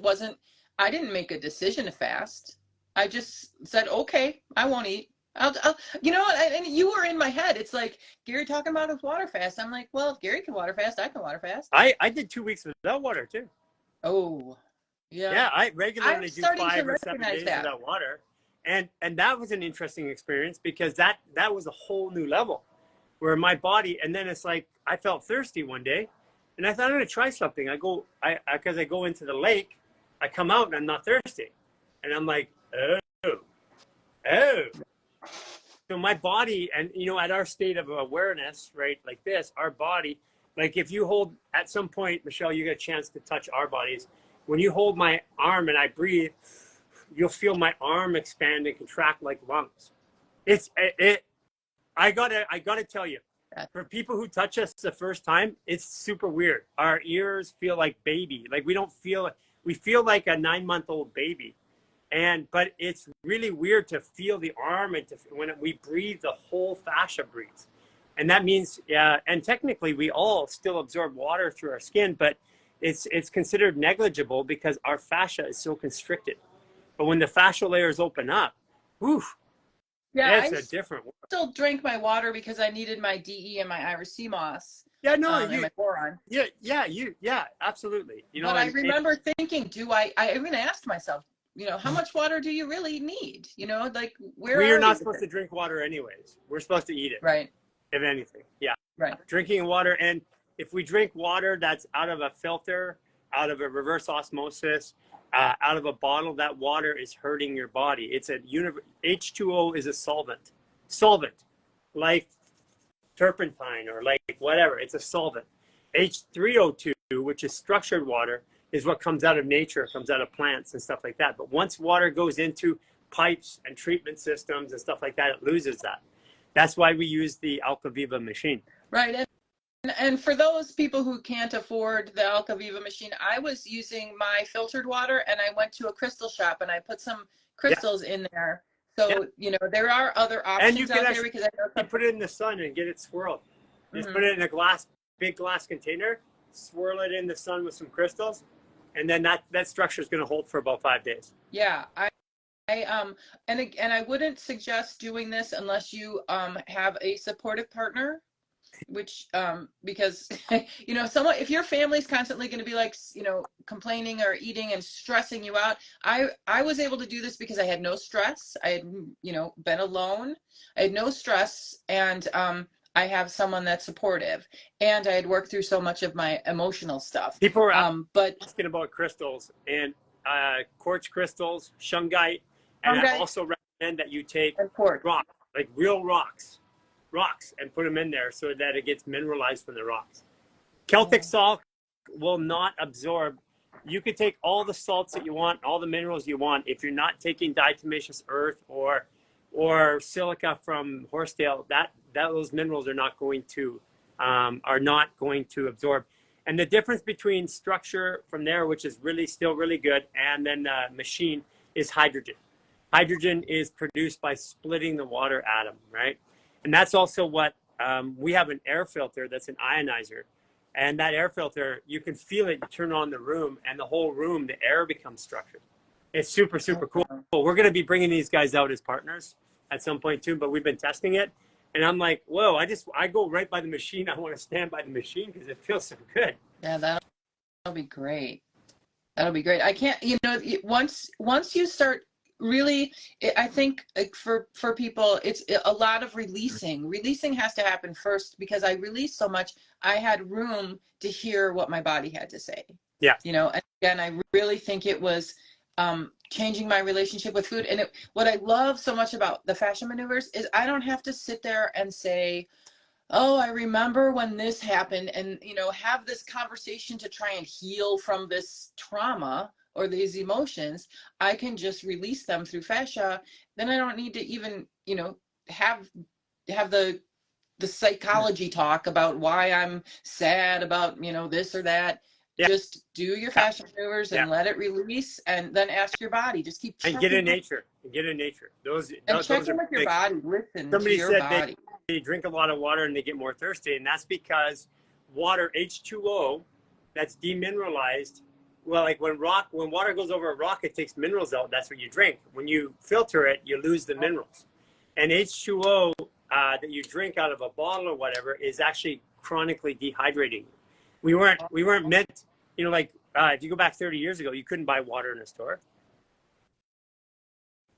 I didn't make a decision to fast. I just said, okay, I won't eat. I'll you know what? And you were in my head. It's like Gary talking about his water fast. I'm like, well, if Gary can water fast, I can water fast. I did 2 weeks without water too. Oh, yeah. Yeah, I regularly do 5 or 7 days without water. And that was an interesting experience because that was a whole new level where my body, and then it's like I felt thirsty one day and I thought I'm going to try something. Because I go into the lake, I come out and I'm not thirsty. And I'm like, oh. So my body, and at our state of awareness, right, like this, our body, like if you hold, at some point, Michelle, you get a chance to touch our bodies. When you hold my arm and I breathe, you'll feel my arm expand and contract like lungs. I gotta tell you, for people who touch us the first time, it's super weird. Our ears feel like baby. Like we feel like a 9-month-old baby. But it's really weird to feel the arm, and when we breathe, the whole fascia breathes. And that means, and technically we all still absorb water through our skin, but it's considered negligible because our fascia is so constricted. But when the fascial layers open up, whew, it's a different world. I still drank my water because I needed my DE and my Irish sea moss. Yeah, no, and my boron. Yeah, absolutely. But I remember thinking, I even asked myself, how much water do you really need? Like we are not supposed to drink water anyways. We're supposed to eat it. Right. If anything. Yeah. Right. Drinking water. And if we drink water that's out of a filter, out of a reverse osmosis, out of a bottle, that water is hurting your body. It's H2O is a solvent, like turpentine or like whatever. It's a solvent. H3O2, which is structured water, is what comes out of nature, comes out of plants and stuff like that. But once water goes into pipes and treatment systems and stuff like that, it loses that. That's why we use the Alcaviva machine. Right. And for those people who can't afford the Alcaviva machine, I was using my filtered water, and I went to a crystal shop and I put some crystals in there. So, there are other options and you can out there because I put it in the sun and get it swirled. Just put it in a big glass container, swirl it in the sun with some crystals, and then that structure is going to hold for about 5 days. Yeah, I wouldn't suggest doing this unless you have a supportive partner, which because if your family's constantly going to be like complaining or eating and stressing you out. I was able to do this because I had no stress. I had been alone. I had no stress, and I have someone that's supportive, and I had worked through so much of my emotional stuff. People are asking about crystals, and quartz crystals, shungite, and I also recommend that you take rock, like real rocks, and put them in there so that it gets mineralized from the rocks. Celtic salt will not absorb. You could take all the salts that you want, all the minerals you want. If you're not taking diatomaceous earth or silica from horsetail, those minerals are not going to absorb. And the difference between structure from there, which is really still really good, and then machine, is hydrogen. Hydrogen is produced by splitting the water atom, right? And that's also what we have, an air filter that's an ionizer. And that air filter, you can feel it, you turn on the room, and the whole room, the air becomes structured. It's super, super cool. We're going to be bringing these guys out as partners at some point too, but we've been testing it. And I'm like, whoa, I go right by the machine. I want to stand by the machine because it feels so good. Yeah, that'll be great. That'll be great. I can't, once you start really, I think like for people, it's a lot of releasing. Releasing has to happen first, because I released so much. I had room to hear what my body had to say. Yeah. And again, I really think it was changing my relationship with food. And what I love so much about the fascia maneuvers is I don't have to sit there and say, oh, I remember when this happened, and have this conversation to try and heal from this trauma or these emotions. I can just release them through fascia. Then I don't need to even have the psychology talk about why I'm sad about this or that. Yeah. Just do your fascia maneuvers and let it release, and then ask your body. Just keep checking. And get in nature. Those check in with your body. Listen to your body. They drink a lot of water and they get more thirsty, and that's because water, H2O, that's demineralized. Well, like when water goes over a rock, it takes minerals out. That's what you drink. When you filter it, you lose the minerals. And H2O that you drink out of a bottle or whatever is actually chronically dehydrating. We weren't meant, if you go back 30 years ago, you couldn't buy water in a store.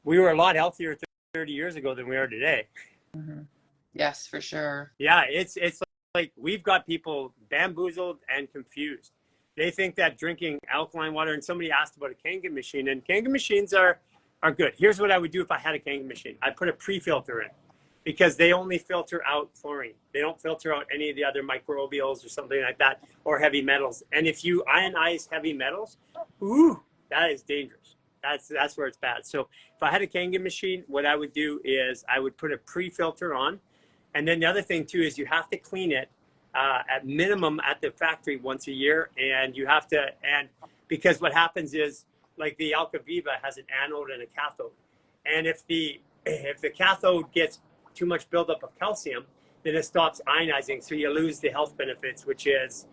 We were a lot healthier 30 years ago than we are today. Mm-hmm. Yes, for sure. Yeah, it's like we've got people bamboozled and confused. They think that drinking alkaline water, and somebody asked about a Kangen machine, and Kangen machines are good. Here's what I would do if I had a Kangen machine. I'd put a pre-filter in, because they only filter out chlorine. They don't filter out any of the other microbials or something like that, or heavy metals. And if you ionize heavy metals, that is dangerous. That's where it's bad. So if I had a Kangen machine, what I would do is I would put a pre-filter on. And then the other thing too is you have to clean it at minimum at the factory once a year. And you have to, because what happens is, like the Alcaviva has an anode and a cathode. And if the cathode gets too much buildup of calcium, then it stops ionizing. So you lose the health benefits, which is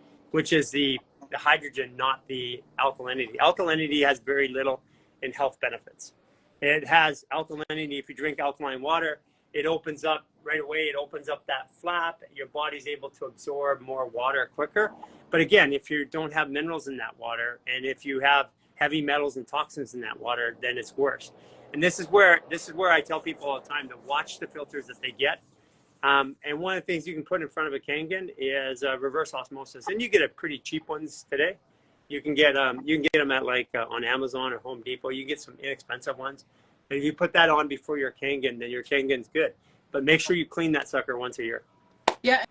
the hydrogen, not the alkalinity. Alkalinity has very little in health benefits. It has alkalinity. If you drink alkaline water, it opens up right away. It opens up that flap. Your body's able to absorb more water quicker. But again, if you don't have minerals in that water, and if you have heavy metals and toxins in that water, then it's worse. And this is where I tell people all the time to watch the filters that they get. And one of the things you can put in front of a Kangen is reverse osmosis, and you get a pretty cheap ones today. You can get them at on Amazon or Home Depot. You get some inexpensive ones. And if you put that on before your Kangen, then your Kangen's good. But make sure you clean that sucker once a year. Yeah.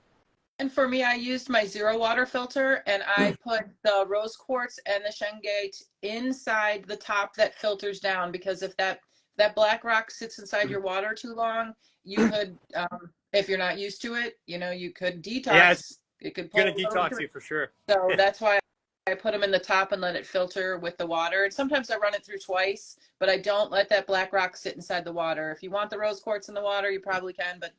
And for me, I used my zero water filter, and I put the rose quartz and the shungite inside the top that filters down, because if that black rock sits inside your water too long, you could, if you're not used to it, you could detox. Yeah, it could gonna detox you for sure. So that's why I put them in the top and let it filter with the water. And sometimes I run it through twice, but I don't let that black rock sit inside the water. If you want the rose quartz in the water, you probably can, but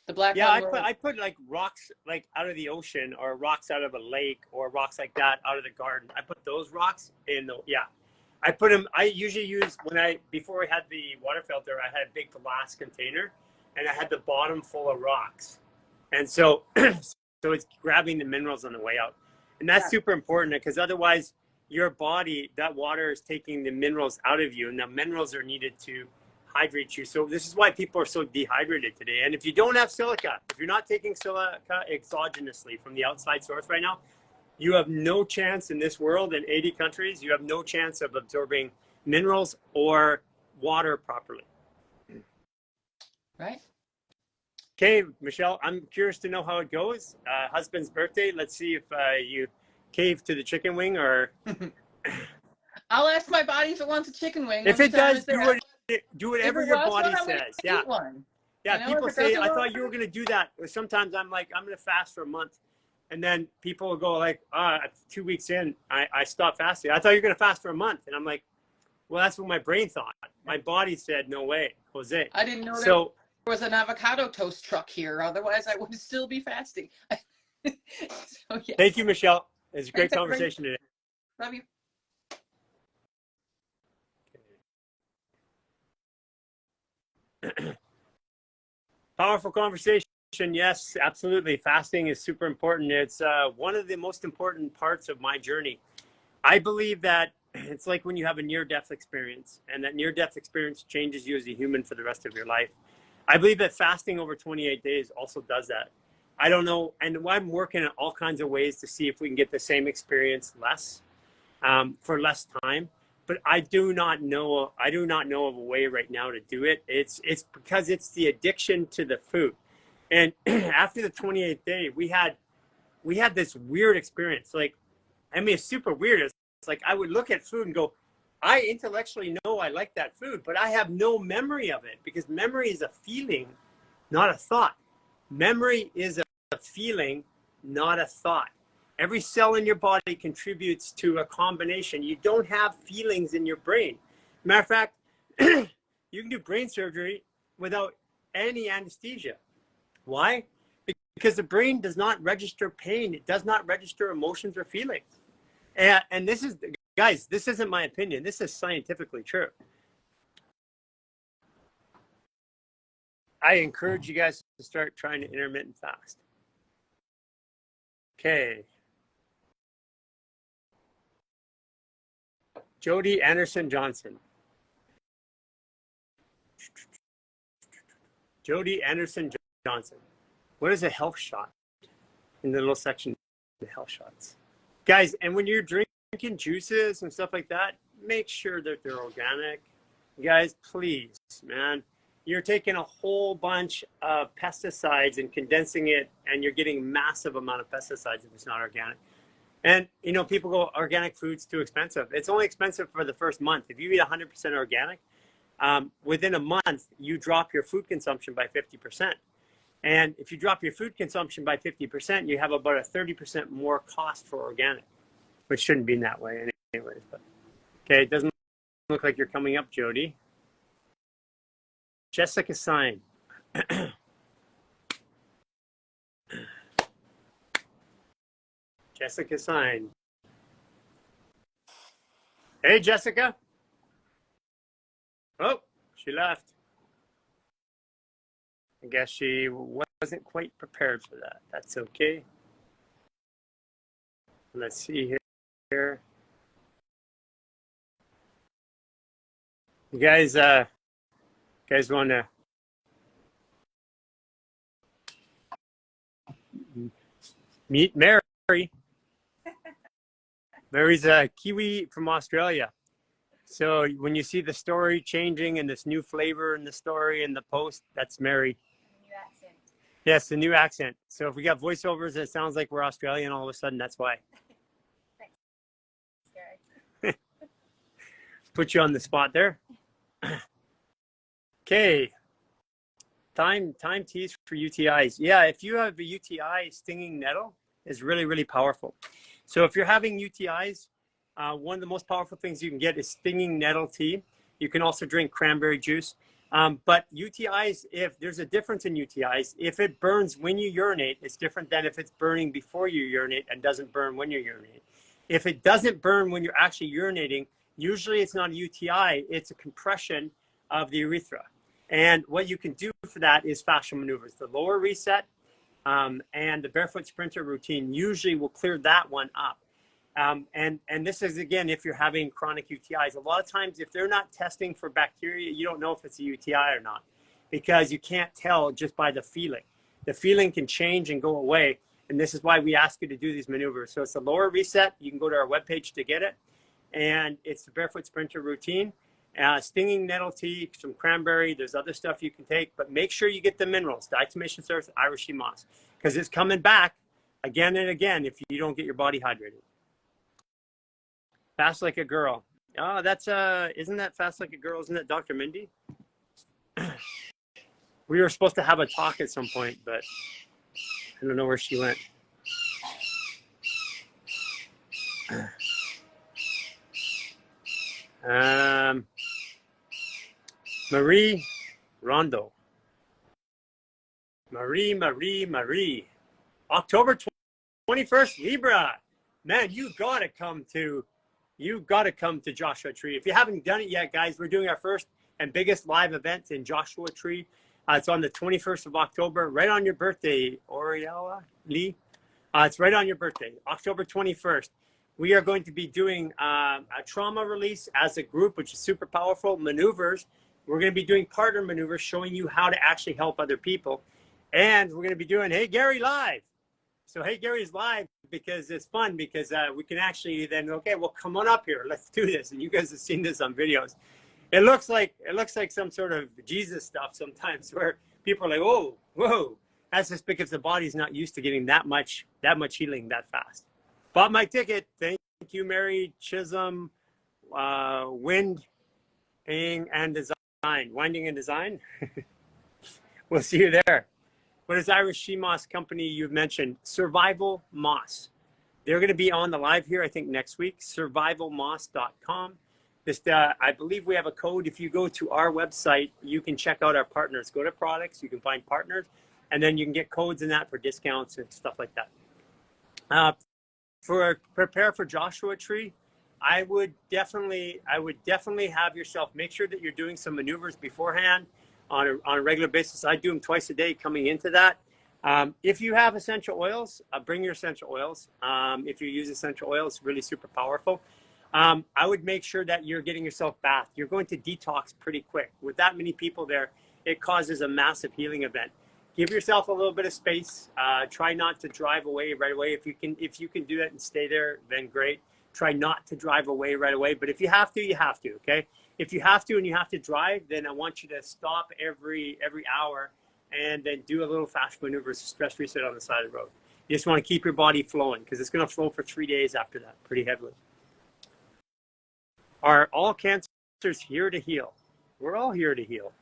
the black I put like rocks like out of the ocean, or rocks out of a lake, or rocks like that out of the garden. I put those rocks in I put them. I usually use before I had the water filter, I had a big glass container, and I had the bottom full of rocks, and so it's grabbing the minerals on the way out, and that's super important, because otherwise your body, that water is taking the minerals out of you, and the minerals are needed to hydrate you. So this is why people are so dehydrated today. And if you don't have silica, if you're not taking silica exogenously from the outside source right now, you have no chance in this world. In 80 countries, you have no chance of absorbing minerals or water properly. Right. Okay, Michelle, I'm curious to know how it goes. Husband's birthday. Let's see if you cave to the chicken wing, or I'll ask my body if it wants a chicken wing. If it does, do whatever your body says. Yeah. Yeah, I know people it goes say, a I little. thought you were going to do that. Sometimes I'm like, I'm going to fast for a month. And then people will go like, 2 weeks in, I stopped fasting. I thought you were going to fast for a month. And I'm like, well, that's what my brain thought. My body said, no way, Jose. I didn't know there So was an avocado toast truck here. Otherwise, I would still be fasting. So yeah. thank you, Michelle. It's a great Thanks, everybody. conversation today. Love you. Powerful conversation. Yes, absolutely. Fasting is super important. It's one of the most important parts of my journey. I believe that it's like when you have a near-death experience, and that near-death experience changes you as a human for the rest of your life. I believe that fasting over 28 days also does that. I don't know, and I'm working on all kinds of ways to see if we can get the same experience for less time. But I do not know of a way right now to do it. It's because it's the addiction to the food. And after the 28th day, we had this weird experience. Like, I mean, it's super weird. It's like I would look at food and go, I intellectually know I like that food, but I have no memory of it, because memory is a feeling, not a thought. Memory is a feeling, not a thought. Every cell in your body contributes to a combination. You don't have feelings in your brain. Matter of fact, you can do brain surgery without any anesthesia. Why? Because the brain does not register pain. It does not register emotions or feelings. And this is, guys, this isn't my opinion. This is scientifically true. I encourage you guys to start trying to intermittent fast. Okay. Jody Anderson Johnson. Jody Anderson Johnson. What is a health shot? In the little section, the health shots. Guys, and when you're drinking juices and stuff like that, make sure that they're organic. Guys, please, man. You're taking a whole bunch of pesticides and condensing it, and you're getting massive amount of pesticides if it's not organic. And, you know, people go, organic food's too expensive. It's only expensive for the first month. If you eat 100% organic, within a month, you drop your food consumption by 50%. And if you drop your food consumption by 50%, you have about a 30% more cost for organic, which shouldn't be that way anyways. But okay, it doesn't look like you're coming up, Jody. Jessica Sign. Jessica Sign. Hey, Jessica. Oh, she left. I guess she wasn't quite prepared for that. That's okay. Let's see here. You guys want to meet Mary? Mary's a Kiwi from Australia. So when you see the story changing and this new flavor in the story and the post, that's Mary. New accent. Yes, the new accent. So if we got voiceovers, it sounds like we're Australian all of a sudden. That's why. Thanks, Gary. Put you on the spot there. Okay. Time teas for UTIs. Yeah, if you have a UTI, stinging nettle is really, really powerful. So if you're having UTIs, one of the most powerful things you can get is stinging nettle tea. You can also drink cranberry juice. But UTIs, if there's a difference in UTIs, if it burns when you urinate, it's different than if it's burning before you urinate and doesn't burn when you urinate. If it doesn't burn when you're actually urinating, usually it's not a UTI, it's a compression of the urethra. And what you can do for that is fascial maneuvers. The lower reset and the barefoot sprinter routine usually will clear that one up. And this is, again, if you're having chronic UTIs. A lot of times, if they're not testing for bacteria, you don't know if it's a UTI or not, because you can't tell just by the feeling. The feeling can change and go away. And this is why we ask you to do these maneuvers. So it's a lower reset. You can go to our webpage to get it. And it's the barefoot sprinter routine. Stinging nettle tea, some cranberry, there's other stuff you can take, but make sure you get the minerals, diatomaceous earth, Irish sea moss, because it's coming back again and again if you don't get your body hydrated. Fast like a girl. Oh, that's isn't that Fast Like a Girl? Isn't that Dr. Mindy? We were supposed to have a talk at some point, but I don't know where she went. Marie Rondo. Marie. October 21st, Libra. Man, you gotta come to Joshua Tree. If you haven't done it yet, guys, we're doing our first and biggest live event in Joshua Tree. It's on the 21st of October, right on your birthday, Oriella Lee. It's right on your birthday, October 21st. We are going to be doing a trauma release as a group, which is super powerful, maneuvers. We're going to be doing partner maneuvers, showing you how to actually help other people. And we're going to be doing Hey Gary live. So Hey Gary's live because it's fun, because we can actually then, okay, well, come on up here. Let's do this. And you guys have seen this on videos. It looks like some sort of Jesus stuff sometimes, where people are like, oh, whoa. That's just because the body's not used to getting that much healing that fast. Bought my ticket. Thank you, Mary Chisholm. Winding and Design. We'll see you there. What is Irish She Moss company you've mentioned? Survival Moss. They're going to be on the live here, I think, next week. Survivalmoss.com. I believe we have a code. If you go to our website, you can check out our partners. Go to products, you can find partners, and then you can get codes in that for discounts and stuff like that. Prepare for Joshua Tree, I would definitely have yourself make sure that you're doing some maneuvers beforehand on a regular basis. I do them twice a day coming into that. If you have essential oils, bring your essential oils. If you use essential oils, really super powerful. I would make sure that you're getting yourself bathed. You're going to detox pretty quick. With that many people there, it causes a massive healing event. Give yourself a little bit of space. Try not to drive away right away. If you can do it and stay there, then great. Try not to drive away right away. But if you have to, you have to, okay? If you have to and you have to drive, then I want you to stop every hour and then do a little fascia maneuvers, stress reset on the side of the road. You just want to keep your body flowing, because it's going to flow for 3 days after that, pretty heavily. Are all cancers here to heal? We're all here to heal.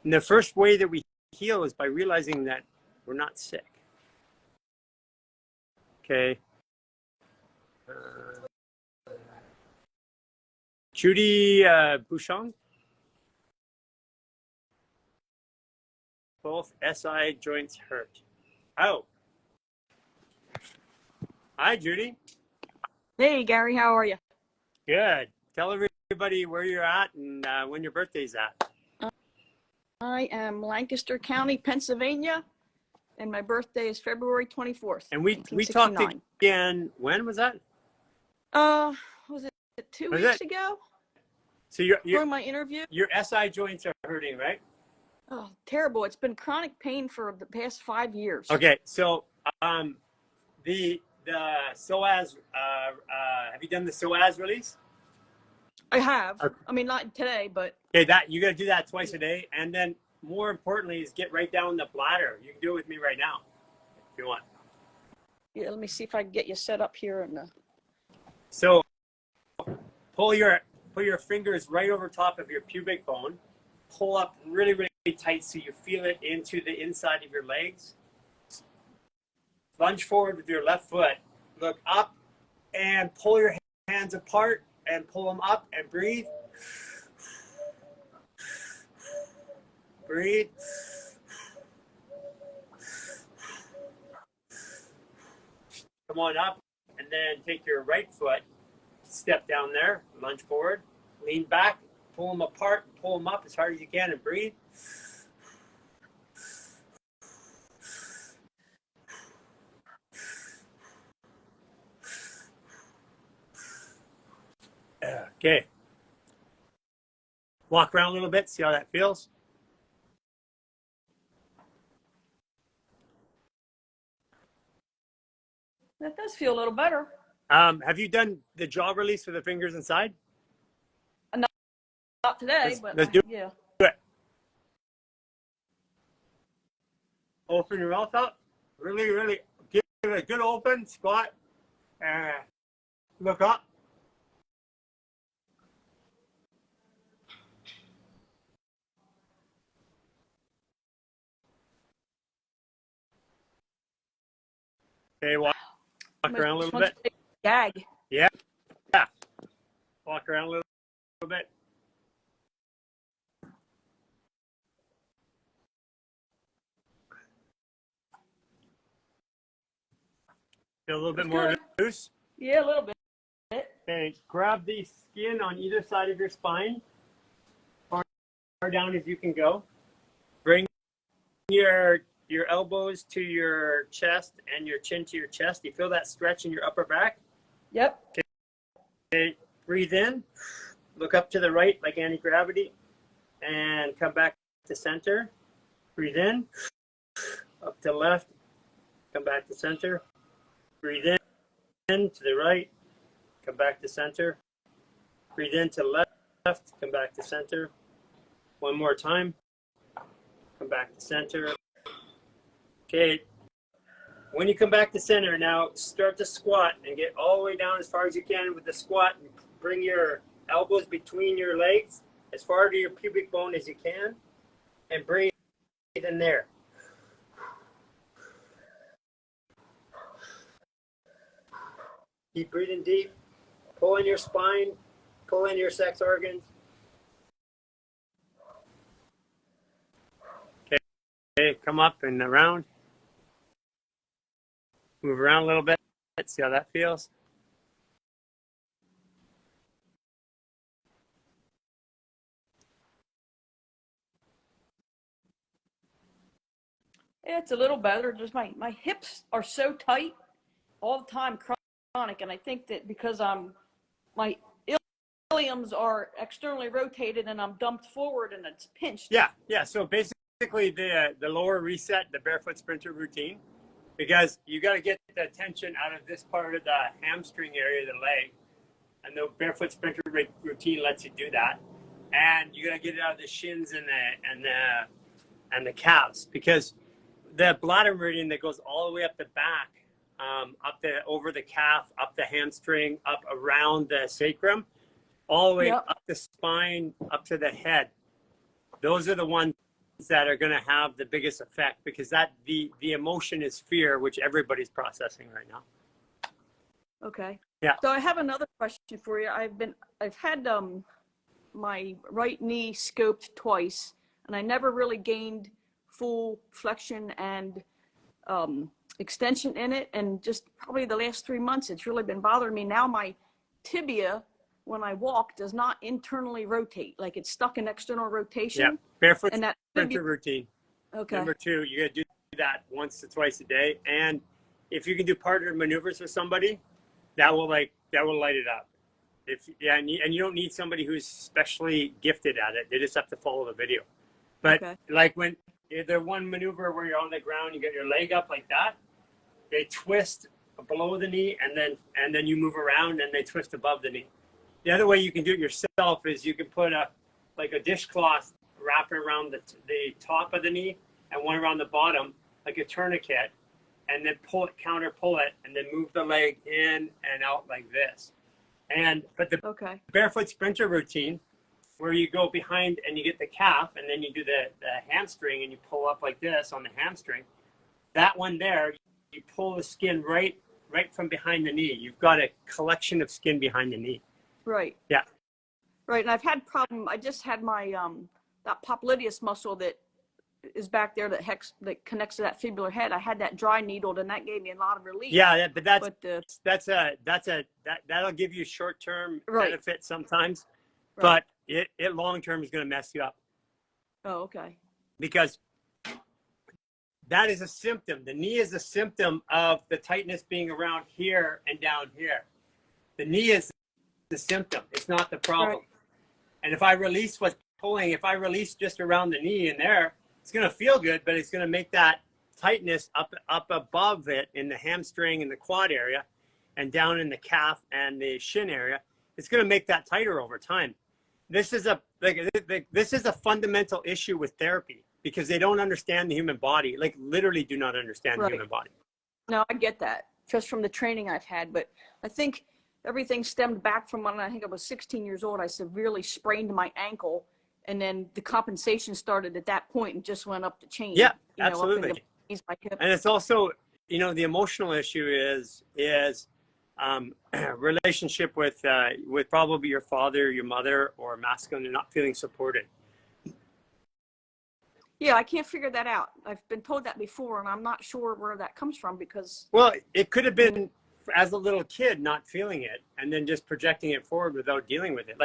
And the first way that we heal is by realizing that we're not sick. Okay. Judy Bouchon. Both SI joints hurt. Oh. Hi, Judy. Hey, Gary, how are you? Good. Tell everybody where you're at and when your birthday's at. I am Lancaster County, Pennsylvania, and my birthday is February 24th. And we talked again, when was that? Was it 2 weeks ago? So for my interview? Your SI joints are hurting, right? Oh, terrible. It's been chronic pain for the past 5 years. Okay, so the psoas, have you done the psoas release? I have. Okay. I mean, not today, but. Okay, that you got to do that twice a day, and then more importantly is get right down the bladder. You can do it with me right now if you want. Yeah, let me see if I can get you set up here. So pull your fingers right over top of your pubic bone. Pull up really, really tight so you feel it into the inside of your legs. Lunge forward with your left foot. Look up and pull your hands apart and pull them up and breathe. Breathe. Come on up, and then take your right foot, step down there, lunge forward, lean back, pull them apart, pull them up as hard as you can, and breathe. Okay. Walk around a little bit, see how that feels. That does feel a little better. Have you done the jaw release with the fingers inside? Not today, let's do yeah. it. Open your mouth up. Really, really give it a good open spot. Look up. Okay, walk around a little bit. Gag. Yeah. Walk around a little bit. Feel a little bit more loose. Yeah, a little bit. Okay, grab the skin on either side of your spine, far down as you can go. Bring your elbows to your chest and your chin to your chest. You feel that stretch in your upper back? Yep. Okay, breathe in. Look up to the right like anti-gravity and come back to center. Breathe in. Up to left. Come back to center. Breathe in to the right. Come back to center. Breathe in to left. Come back to center. One more time. Come back to center. Okay. When you come back to center, now start to squat and get all the way down as far as you can with the squat. And bring your elbows between your legs as far to your pubic bone as you can. And breathe in there. Keep breathing deep. Pull in your spine. Pull in your sex organs. Okay, come up and around. Move around a little bit. Let's see how that feels. Yeah, it's a little better. Just my hips are so tight all the time, chronic, and I think that because my iliums are externally rotated and I'm dumped forward and it's pinched. Yeah. So basically, the lower reset, the barefoot sprinter routine, because you got to get the tension out of this part of the hamstring area of the leg, and the barefoot sprinter routine lets you do that, and you got to get it out of the shins and the calves, because the bladder meridian that goes all the way up the back, over the calf, up the hamstring, up around the sacrum, all the way up the spine, up to the head. Those are the ones that are going to have the biggest effect, because that the emotion is fear, which everybody's processing right now. Okay. Yeah. So I have another question for you. I've had my right knee scoped twice, and I never really gained full flexion and extension in it. And just probably the last 3 months, it's really been bothering me. Now my tibia, when I walk, does not internally rotate. Like it's stuck in external rotation. Yeah. Barefoot and that sprinter routine. Okay. Number 2, you got to do that once to twice a day. And if you can do partner maneuvers with somebody, that will light it up. And you don't need somebody who's specially gifted at it. They just have to follow the video. But like when the one maneuver where you're on the ground, you get your leg up like that, they twist below the knee, and then you move around and they twist above the knee. The other way you can do it yourself is you can put a dishcloth wrap around the top of the knee and one around the bottom, like a tourniquet, and then counter pull it, and then move the leg in and out like this. But the barefoot sprinter routine, where you go behind and you get the calf, and then you do the hamstring and you pull up like this on the hamstring. That one there, you pull the skin right from behind the knee. You've got a collection of skin behind the knee. Right. Yeah. Right. And I've had I just had my that popliteus muscle that is back there that connects to that fibular head. I had that dry needled, and that gave me a lot of relief. Yeah, but that'll give you short-term benefit sometimes, but it long-term is going to mess you up. Oh, okay. Because that is a symptom. The knee is a symptom of the tightness being around here and down here. The knee is the symptom. It's not the problem. Right. And if I release what's pulling, if I release just around the knee and there, it's going to feel good, but it's going to make that tightness up above it in the hamstring and the quad area and down in the calf and the shin area. It's going to make that tighter over time. This is a fundamental issue with therapy, because they don't understand the human body, like literally do not understand the human body. No, I get that just from the training I've had, but I think everything stemmed back from when I think I was 16 years old. I severely sprained my ankle, and then the compensation started at that point and just went up the chain. Yeah, absolutely. My hip. And it's also, the emotional issue is relationship with probably your father, your mother, or masculine, and not feeling supported. Yeah, I can't figure that out. I've been told that before, and I'm not sure where that comes from because. Well, it could have been as a little kid not feeling it, and then just projecting it forward without dealing with it.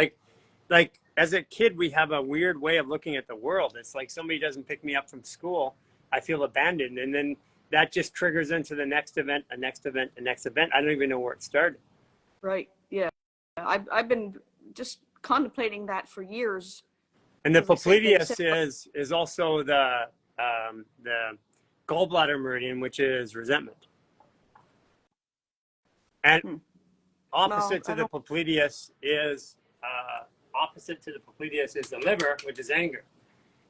Like as a kid, we have a weird way of looking at the world. It's like somebody doesn't pick me up from school, I feel abandoned, and then that just triggers into the next event, a next event, a next event. I don't even know where it started. Right. Yeah. I've been just contemplating that for years. And the As I said, popliteus is also the gallbladder meridian, which is resentment. And opposite to the popliteus is the liver, which is anger.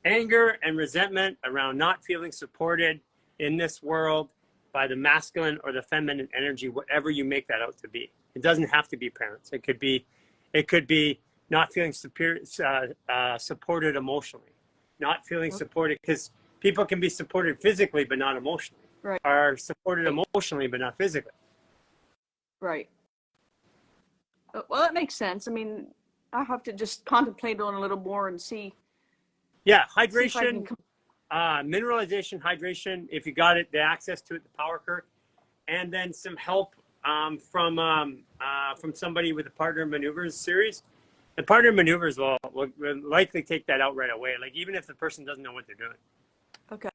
Anger and resentment around not feeling supported in this world by the masculine or the feminine energy, whatever you make that out to be. It doesn't have to be parents. It could be not feeling supported emotionally, not feeling supported, because people can be supported physically but not emotionally, right, are supported emotionally but not physically. Right. Well, that makes sense. I mean, I have to just contemplate on a little more and see. Yeah, hydration, mineralization, hydration. If you got it, the access to it, the PowerCurc, and then some help from somebody with the Partner Maneuvers series. The Partner Maneuvers will likely take that out right away. Like even if the person doesn't know what they're doing. Okay.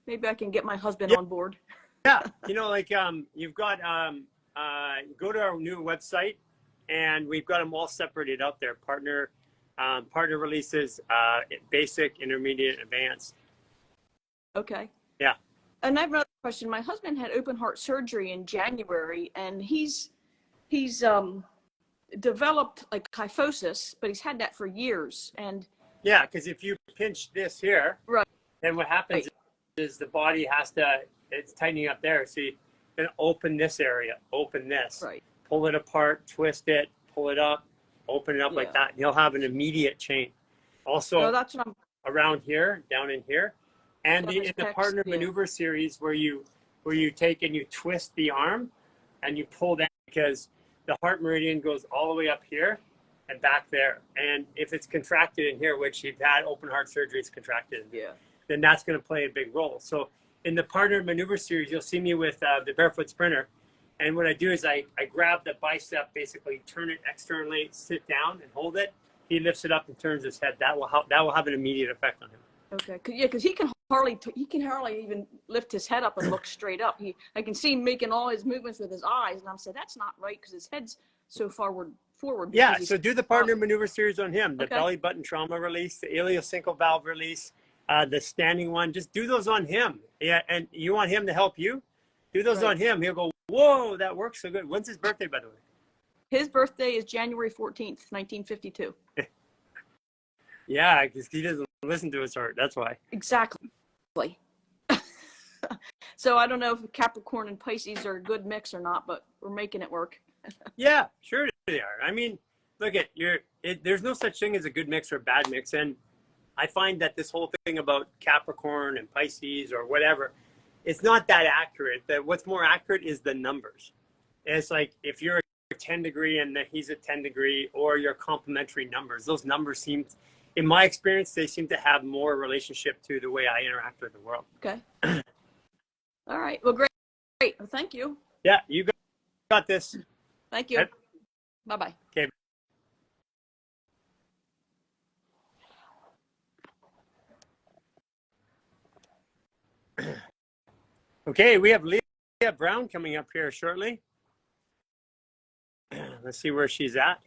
Maybe I can get my husband on board. Yeah, you've got go to our new website, and we've got them all separated out there. Partner releases, basic, intermediate, advanced. Okay. Yeah. And I have another question. My husband had open heart surgery in January, and he's developed like kyphosis, but he's had that for years. And yeah, because if you pinch this here, right, then what happens is the body it's tightening up there. So you then open this area, open this, right, pull it apart, twist it, pull it up, open it up like that. And you'll have an immediate change. Also, that's what I'm around here, down in here, and in the Partner Maneuver series where you take and you twist the arm and you pull down, because the heart meridian goes all the way up here and back there. And if it's contracted in here, which you've had open heart surgery, it's contracted in here, then that's going to play a big role. So in the Partner Maneuver series, you'll see me with the Barefoot Sprinter. And what I do is I grab the bicep, basically turn it externally, sit down and hold it. He lifts it up and turns his head. That will have an immediate effect on him. Okay. Yeah, because he can hardly even lift his head up and look straight up. I can see him making all his movements with his eyes, and I'm saying that's not right because his head's so forward. Yeah. So do the Partner Maneuver series on him. The belly button trauma release, the ileocecal valve release, the standing one. Just do those on him. Yeah. And you want him to help you? Do those on him. He'll go, whoa, that works so good. When's his birthday, by the way? His birthday is January 14th, 1952. Yeah, because he doesn't listen to his heart. That's why. Exactly. So I don't know if Capricorn and Pisces are a good mix or not, but we're making it work. Yeah, sure they are. I mean, look at there's no such thing as a good mix or a bad mix. And I find that this whole thing about Capricorn and Pisces or whatever, it's not that accurate. That what's more accurate is the numbers. And it's like if you're a 10 degree and he's a 10 degree, or your complementary numbers, those numbers seem, in my experience, they seem to have more relationship to the way I interact with the world. Okay. All right. Well, great. Well, thank you. Yeah, you got this. Thank you. Bye-bye. Okay. Okay, we have Leah Brown coming up here shortly. Let's see where she's at.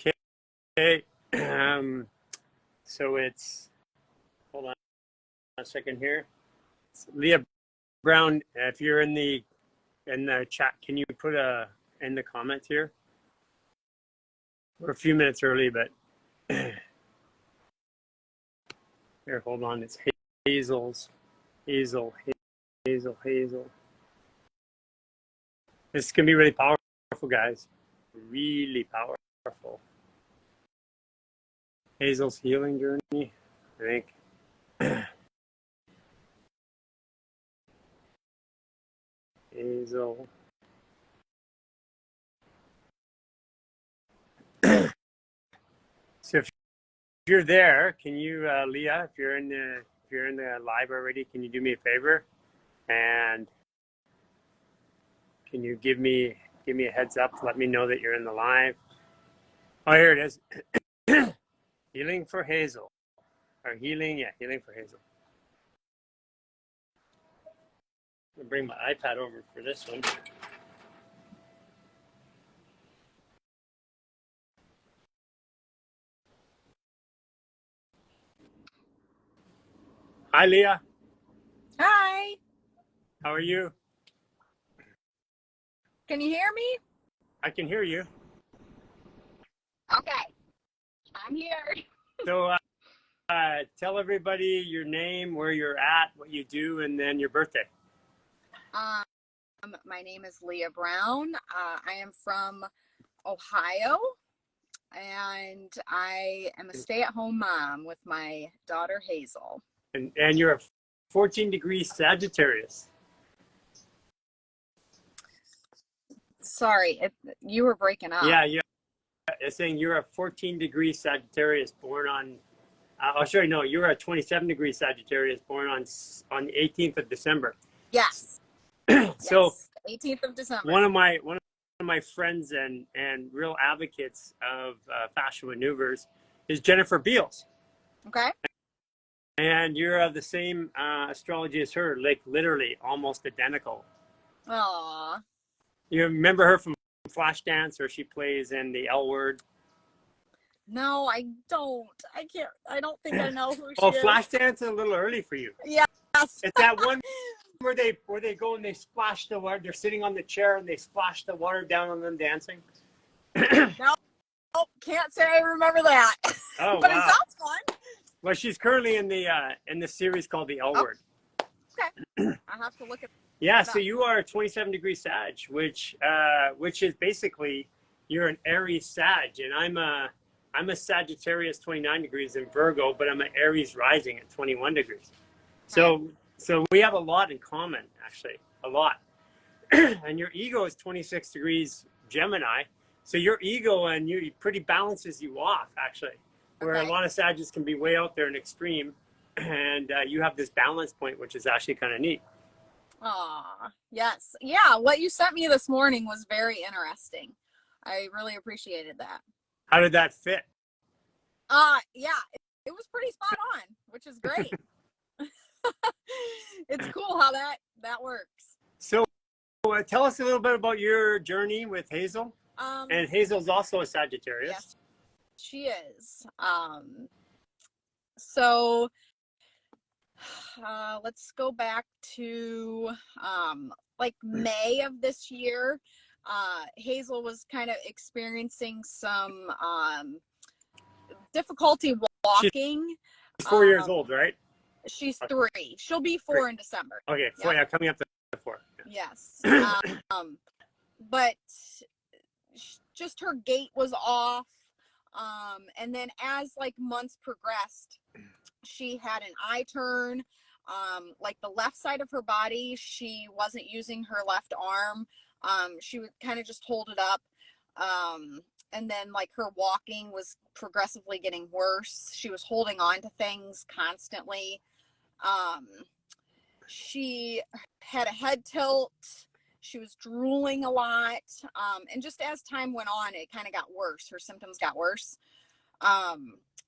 Okay. So it's, hold on a second here. It's Leah Brown, if you're in the chat, can you put in the comments here? We're a few minutes early, but here, hold on. It's Hazel. This is gonna be really powerful, guys. Really powerful. Hazel's healing journey, I think. Hazel. So if you're there, can you, Leah, if you're in the live already, can you do me a favor and can you give me a heads up to let me know that you're in the live? Oh, here it is. Healing for Hazel. Or healing for Hazel. I'm gonna bring my iPad over for this one. Hi, Leah. Hi. How are you? Can you hear me? I can hear you. Okay. I'm here. So tell everybody your name, where you're at, what you do, and then your birthday. My name is Leah Brown. I am from Ohio, and I am a stay-at-home mom with my daughter Hazel. And you're a 14-degree Sagittarius. Sorry, you were breaking up. Yeah. It's saying you're a 14-degree Sagittarius born on. Sorry, no, you're a 27-degree Sagittarius born on the 18th of December. Yes. So yes, 18th of December. One of my friends and real advocates of fascia maneuvers is Jennifer Beals. Okay. And you're of the same astrology as her, like literally almost identical. Aww. You remember her from Flashdance, or she plays in the L Word? No, I don't. I don't think I know who she Oh, is. Flashdance is a little early for you. Yes. It's that one where they go and they splash the water. They're sitting on the chair and they splash the water down on them dancing. No, can't say I remember that. Oh, but wow. It sounds fun. Well, she's currently in the series called the L Word. Okay. I have to look at. Yeah, so you are a 27-degree Sag, which is basically you're an Aries Sag, and I'm a Sagittarius 29 degrees in Virgo, but I'm an Aries rising at 21 degrees. So we have a lot in common, actually, a lot. And your ego is 26 degrees Gemini, so your ego and you pretty balances you off, actually. Where a lot of Sagittarius can be way out there and extreme, and you have this balance point, which is actually kind of neat. Aw, yes. Yeah, what you sent me this morning was very interesting. I really appreciated that. How did that fit? Yeah, it was pretty spot on, which is great. It's cool how that works. So tell us a little bit about your journey with Hazel. And Hazel's also a Sagittarius. Yes, she is. So let's go back to like May of this year. Hazel was kind of experiencing some difficulty walking. She's 4 years old, right? She's 3. She'll be 4 in December. Okay, 4, yeah, coming up to 4. Yeah. Yes. But just her gait was off. And then as like months progressed, she had an eye turn. Like the left side of her body, she wasn't using her left arm. She would kind of just hold it up. And then like her walking was progressively getting worse. She was holding on to things constantly. She had a head tilt. She was drooling a lot. And just as time went on, it kind of got worse. Her symptoms got worse.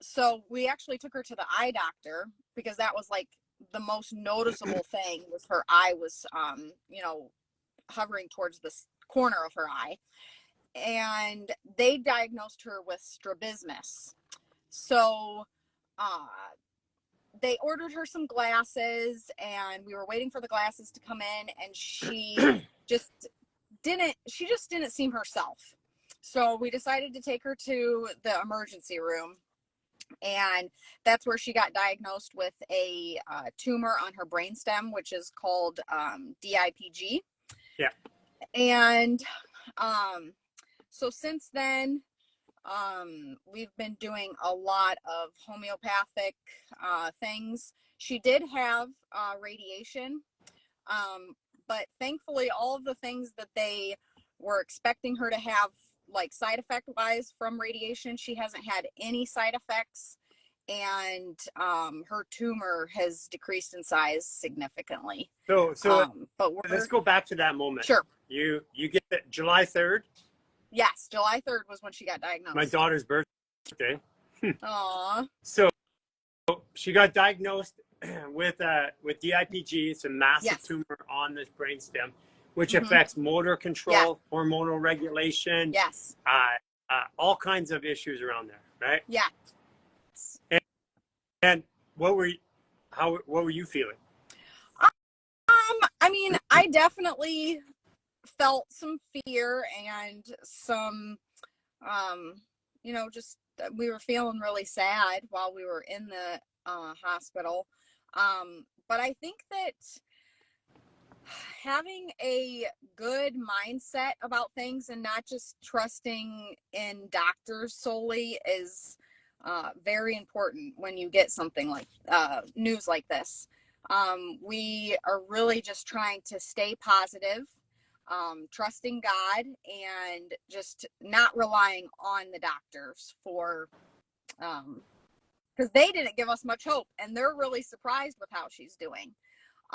So we actually took her to the eye doctor because that was like the most noticeable thing was her eye was, hovering towards the corner of her eye. And they diagnosed her with strabismus. So they ordered her some glasses, and we were waiting for the glasses to come in, and she just didn't seem herself. So we decided to take her to the emergency room, and that's where she got diagnosed with a tumor on her brainstem, which is called DIPG. Yeah. And so since then, we've been doing a lot of homeopathic things. She did have radiation, but thankfully all of the things that they were expecting her to have, like side effect wise from radiation, she hasn't had any side effects. And her tumor has decreased in size significantly. So but let's go back to that moment. Sure. You get it July 3rd. Yes, July 3rd was when she got diagnosed. My daughter's birthday. Aww. So she got diagnosed with DIPG. It's a massive tumor on this brainstem, which affects motor control, hormonal regulation. Yes. All kinds of issues around there, right? Yeah. And what were you feeling? I mean, I definitely felt some fear and some, you know, just we were feeling really sad while we were in the hospital. But I think that having a good mindset about things and not just trusting in doctors solely is very important when you get something like news like this. We are really just trying to stay positive, trusting God, and just not relying on the doctors for, because they didn't give us much hope, and they're really surprised with how she's doing.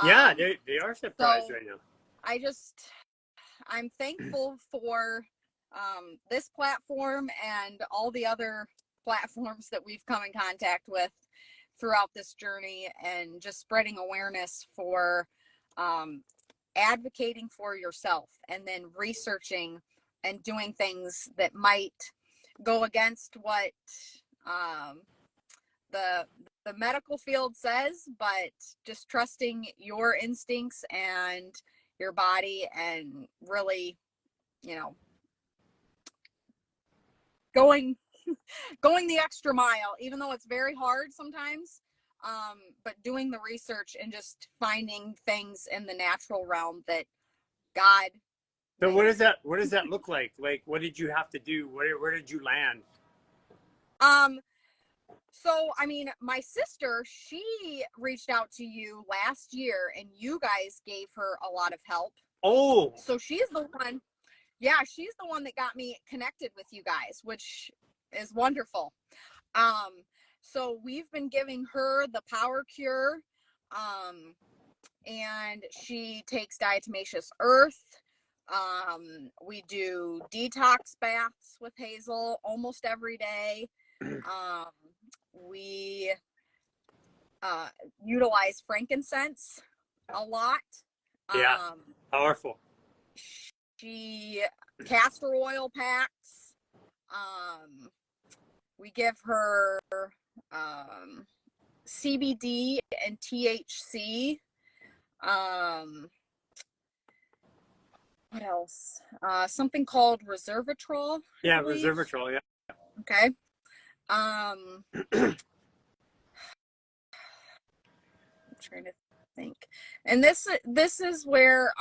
Yeah, they are surprised right now. I'm thankful for this platform and all the other platforms that we've come in contact with throughout this journey, and just spreading awareness for advocating for yourself, and then researching and doing things that might go against what the medical field says, but just trusting your instincts and your body, and really, you know, going the extra mile, even though it's very hard sometimes, but doing the research and just finding things in the natural realm that God. So what does that look like? Like, what did you have to do? Where did you land? So, I mean, my sister, she reached out to you last year, and you guys gave her a lot of help. Oh. So she's the one, yeah, she's the one that got me connected with you guys, which is wonderful. So we've been giving her the PowerCurc, and she takes diatomaceous earth. We do detox baths with Hazel almost every day. We utilize frankincense a lot. Yeah, powerful. She castor oil packs. We give her CBD and THC. What else? Something called Reservatrol. Yeah, Reservatrol. Yeah. Okay. I'm trying to think. And this is where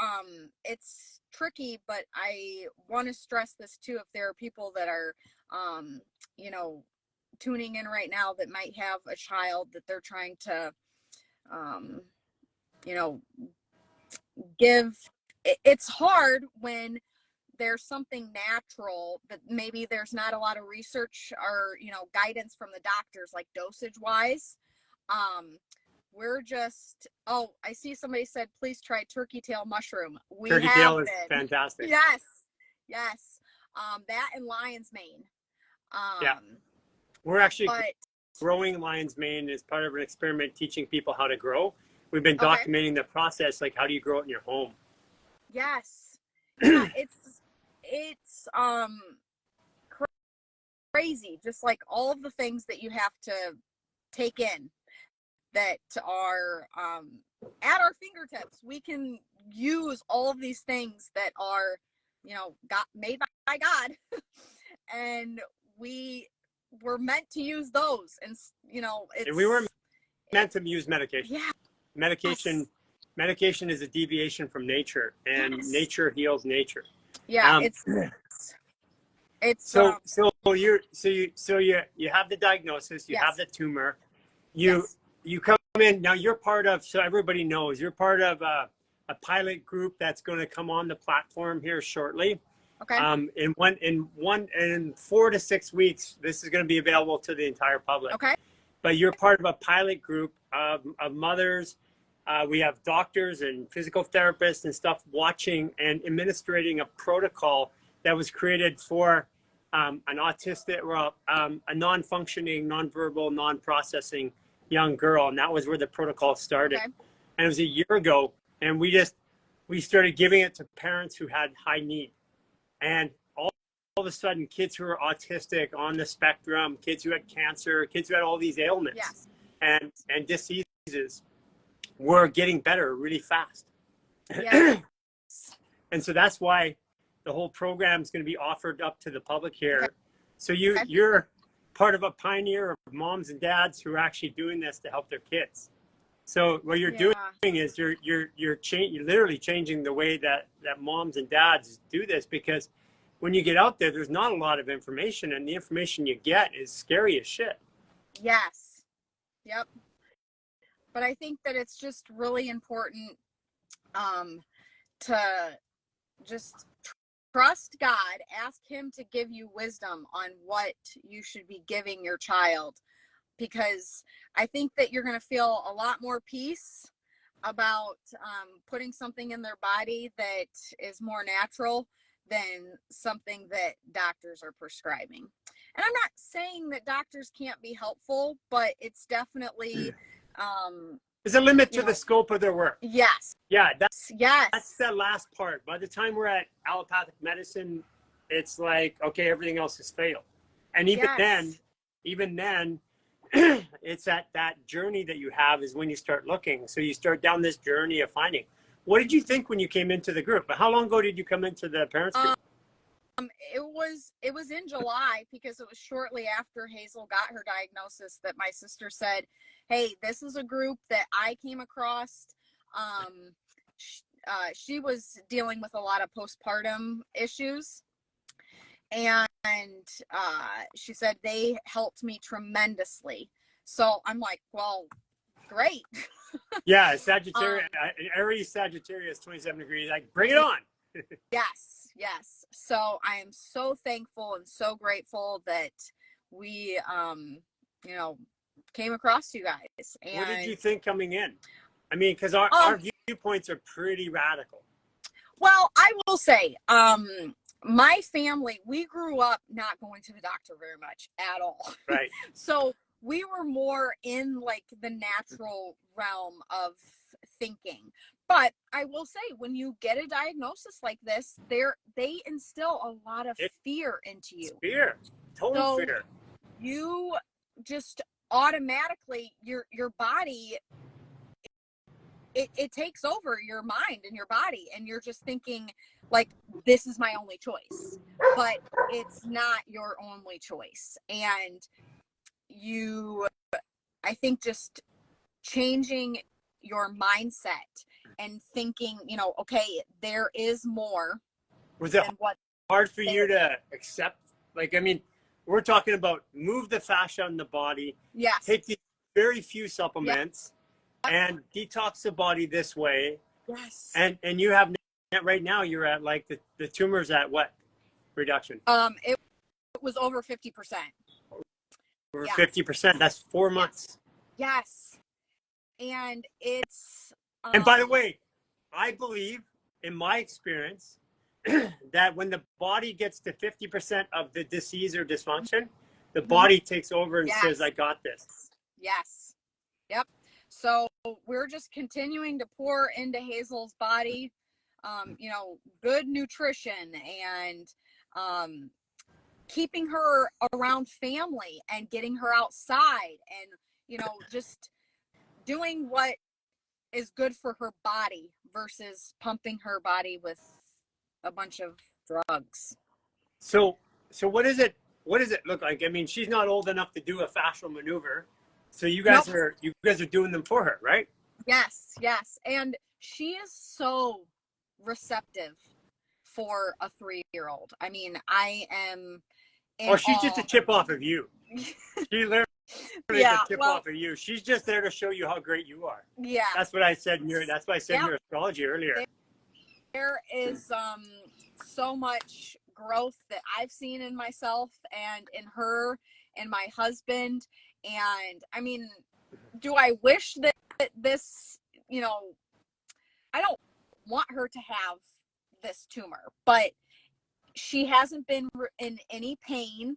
it's tricky, but I want to stress this too. If there are people that are you know, tuning in right now that might have a child that they're trying to you know, give, it's hard when there's something natural that maybe there's not a lot of research or, you know, guidance from the doctors, like dosage wise. We're just, oh, I see somebody said, please try turkey tail mushroom. Turkey tail is fantastic. Yes. That and lion's mane. Yeah. We're actually growing lion's mane as part of an experiment teaching people how to grow. We've been documenting the process, like how do you grow it in your home? Yes. Yeah, it's crazy, just like all of the things that you have to take in that are at our fingertips. We can use all of these things that are, you know, made by God, and we were meant to use those. And you know, we were meant to use medication. Yeah. Medication is a deviation from nature, and nature heals nature. Yeah, it's so you have the diagnosis, you have the tumor, you come in now. You're part of, so everybody knows, you're part of a pilot group that's going to come on the platform here shortly. Okay. In 4 to 6 weeks, this is going to be available to the entire public. Okay. But you're part of a pilot group of mothers. We have doctors and physical therapists and stuff watching and administrating a protocol that was created for an autistic, a non-functioning, non-verbal, non-processing young girl. And that was where the protocol started. Okay. And it was a year ago. And we started giving it to parents who had high need. And all of a sudden, kids who are autistic, on the spectrum, kids who had cancer, kids who had all these ailments Yes. and diseases were getting better really fast. Yes. And so that's why the whole program is going to be offered up to the public here. Okay. So you're part of a pioneer of moms and dads who are actually doing this to help their kids. So what you're doing is you're literally changing the way that moms and dads do this, because when you get out there, there's not a lot of information, and the information you get is scary as shit. Yes. Yep. But I think that it's just really important to just trust God, ask him to give you wisdom on what you should be giving your child, because I think that you're going to feel a lot more peace about putting something in their body that is more natural than something that doctors are prescribing. And I'm not saying that doctors can't be helpful, but it's definitely there's a limit to the scope of their work. Yes. Yeah, that's Yes. the last part. By the time we're at allopathic medicine, it's like, okay, everything else has failed. And even then, it's at that journey that you have is when you start looking. So you start down this journey of finding. What did you think when you came into the group? How long ago did you come into the parents group? It was in July, because it was shortly after Hazel got her diagnosis that my sister said, hey, this is a group that I came across. She was dealing with a lot of postpartum issues. And she said they helped me tremendously. So I'm like, well, great. Yeah, Sagittarius, Aries Sagittarius, 27 degrees. Like, bring it on. Yes. So I am so thankful and so grateful that we, came across you guys. And what did you think coming in? I mean, because our viewpoints are pretty radical. Well, I will say, my family, we grew up not going to the doctor very much at all. Right. So we were more in like the natural realm of thinking. But I will say, when you get a diagnosis like this, they instill a lot of fear into you. Fear. Total fear. You just automatically, your body, it takes over your mind and your body, and you're just thinking like, this is my only choice, but it's not your only choice. And I think just changing your mindset and thinking, okay, there is more. Was it hard for you to accept? Like, I mean, we're talking about move the fascia in the body. Yes. Take these very few supplements and detox the body this way. Yes. And you have, right now, you're at like the tumor's at what reduction? It was over 50%. Over 50%. That's 4 months. Yes. And it's. And by the way, I believe, in my experience, that when the body gets to 50% of the disease or dysfunction, the body takes over and says, I got this. Yes. Yep. So we're just continuing to pour into Hazel's body, good nutrition, and keeping her around family and getting her outside, and, just doing what is good for her body versus pumping her body with a bunch of drugs. So what is it look like? I mean, she's not old enough to do a fascial maneuver. So you guys are doing them for her, right? Yes. And she is so receptive for a 3-year-old. I mean, I am. She's just a chip off of you. She literally Yeah, a tip well, off of you. She's just there to show you how great you are. yeah. That's what I said in your. That's what I said in Yeah. your astrology earlier. There is so much growth that I've seen in myself and in her and my husband. And I mean, do I wish that this, you know, I don't want her to have this tumor, but she hasn't been in any pain.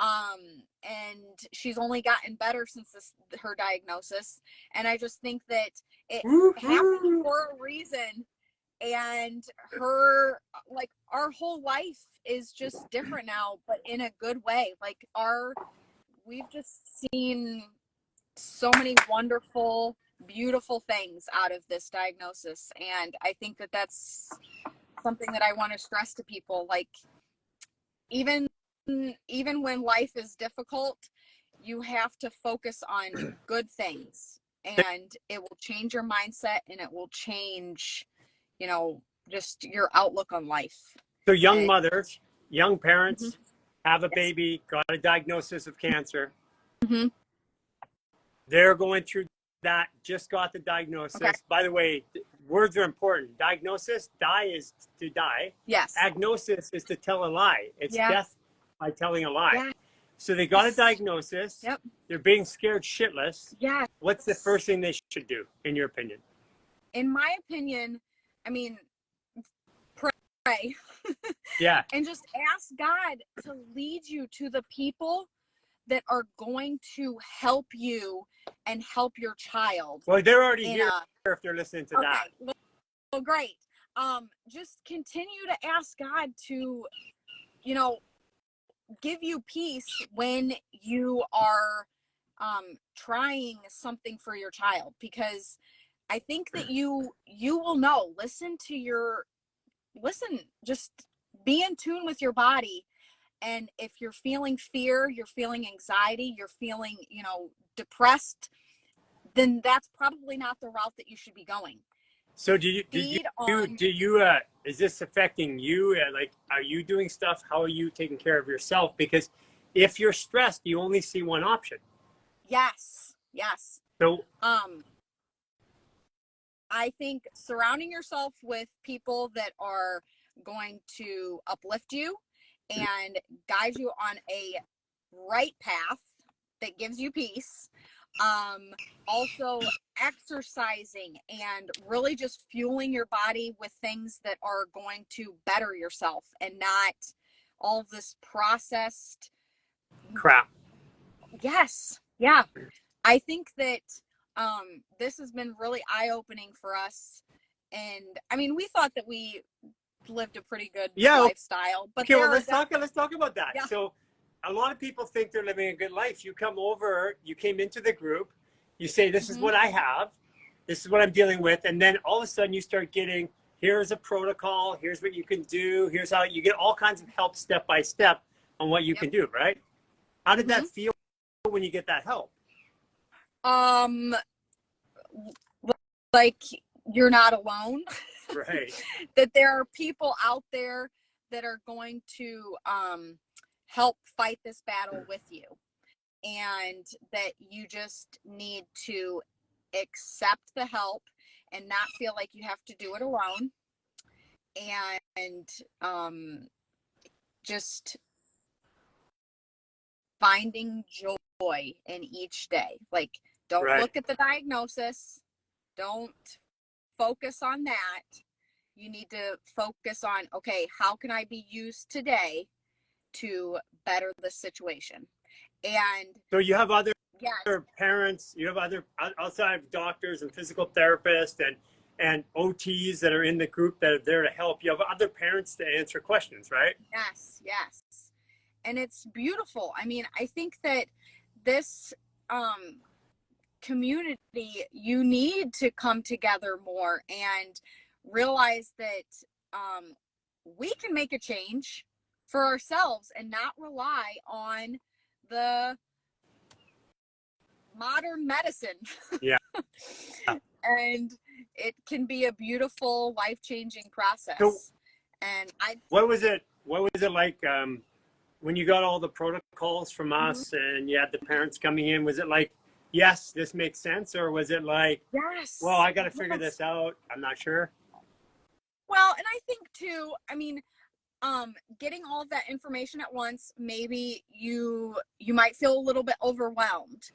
And she's only gotten better since her diagnosis. And I just think that it happened for a reason. And her, like, our whole life is just different now, but in a good way. Like, we've just seen so many wonderful, beautiful things out of this diagnosis. And I think that that's something that I want to stress to people. Like, even when life is difficult, you have to focus on good things, and it will change your mindset, and it will change, you know, just your outlook on life. So young mothers, young parents have a Yes. baby, got a diagnosis of cancer. Mm-hmm. They're going through that, just got the diagnosis. Okay. By the way, words are important. Diagnosis, die is to die. Yes. Agnosis is to tell a lie. It's death by telling a lie. Yeah. So they got a diagnosis. Yep. They're being scared shitless. Yeah. What's the first thing they should do, in your opinion? In my opinion, I mean, pray. Yeah. And just ask God to lead you to the people that are going to help you and help your child. Well, they're already here if they're listening to that. Well, great. Just continue to ask God to, you know, give you peace when you are trying something for your child, because I think that you will know. Just be in tune with your body. And if you're feeling fear, you're feeling anxiety, you're feeling, you know, depressed, then that's probably not the route that you should be going. So do you is this affecting you? Like, are you doing stuff? How are you taking care of yourself? Because if you're stressed, you only see one option. Yes. So I think surrounding yourself with people that are going to uplift you and guide you on a right path that gives you peace. Also exercising and really just fueling your body with things that are going to better yourself, and not all of this processed crap. Yes. Yeah. I think that this has been really eye-opening for us. And I mean, we thought that we lived a pretty good lifestyle, but okay, well, let's talk about that. Yeah. So a lot of people think they're living a good life. You come over, you came into the group, you say, this is what I have, this is what I'm dealing with, and then all of a sudden you start getting, here's a protocol, here's what you can do, here's how you get all kinds of help step by step on what you can do, right? How did that feel when you get that help? Like, you're not alone. Right. That there are people out there that are going to help fight this battle with you, and that you just need to accept the help and not feel like you have to do it alone, and just finding joy in each day. Like, don't look at the diagnosis, don't focus on that. You need to focus on, okay, how can I be used today to better the situation? And so you have other parents, you have other outside of doctors and physical therapists and OTs that are in the group that are there to help. You have other parents to answer questions, right? Yes. And it's beautiful. I mean, I think that this community, you need to come together more and realize that we can make a change for ourselves and not rely on the modern medicine. Yeah. And it can be a beautiful, life-changing process. So, and what was it like when you got all the protocols from us and you had the parents coming in, was it like, yes, this makes sense? Or was it like, Yes. well, I got to figure Yes. this out, I'm not sure? Well, and I think too, I mean, getting all of that information at once, maybe you might feel a little bit overwhelmed,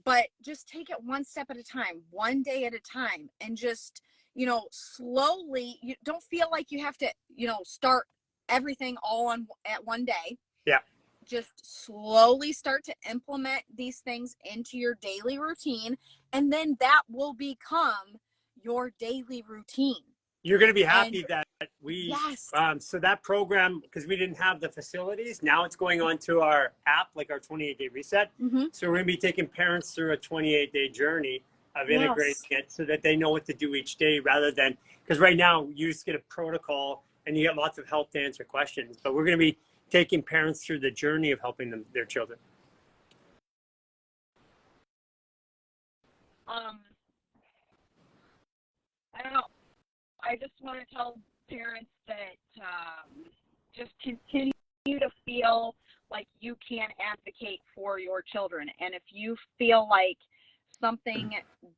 but just take it one step at a time, one day at a time, and just, you know, slowly, you don't feel like you have to, you know, start everything all on at one day. Yeah. Just slowly start to implement these things into your daily routine, and then that will become your daily routine. You're going to be happy that we, Yes. So that program, because we didn't have the facilities, now it's going on to our app, like our 28-day reset. Mm-hmm. So we're going to be taking parents through a 28-day journey of integrating it so that they know what to do each day, rather than, because right now you just get a protocol and you get lots of help to answer questions. But we're going to be taking parents through the journey of helping them, their children. I don't know. I just want to tell parents that just continue to feel like you can advocate for your children. And if you feel like something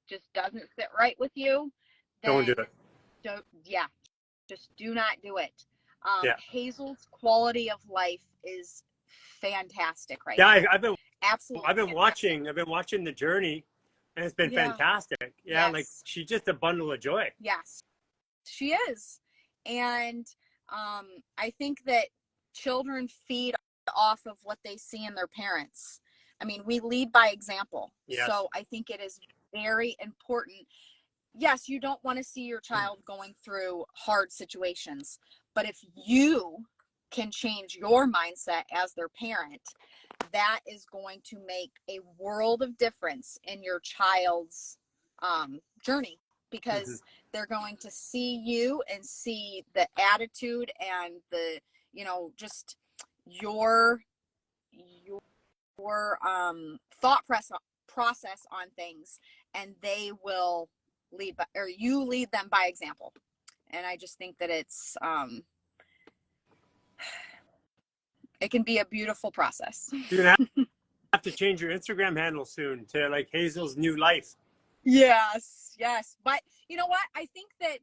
just doesn't sit right with you, then Don't do it. Just do not do it. Yeah. Hazel's quality of life is fantastic right Yeah, now. I've been Absolutely. I've been watching the journey, and it's been fantastic. Yeah, Yes. like she's just a bundle of joy. Yes, she is. And I think that children feed off of what they see in their parents. I mean, we lead by example. Yes. So I think it is very important. Yes, you don't want to see your child going through hard situations, but if you can change your mindset as their parent, that is going to make a world of difference in your child's journey, because they're going to see you and see the attitude and the, you know, just your thought process on things, and they will lead by, or you lead them by example. And I just think that it's it can be a beautiful process. You're gonna have to change your Instagram handle soon to like Hazel's New Life. Yes. But you know what? I think that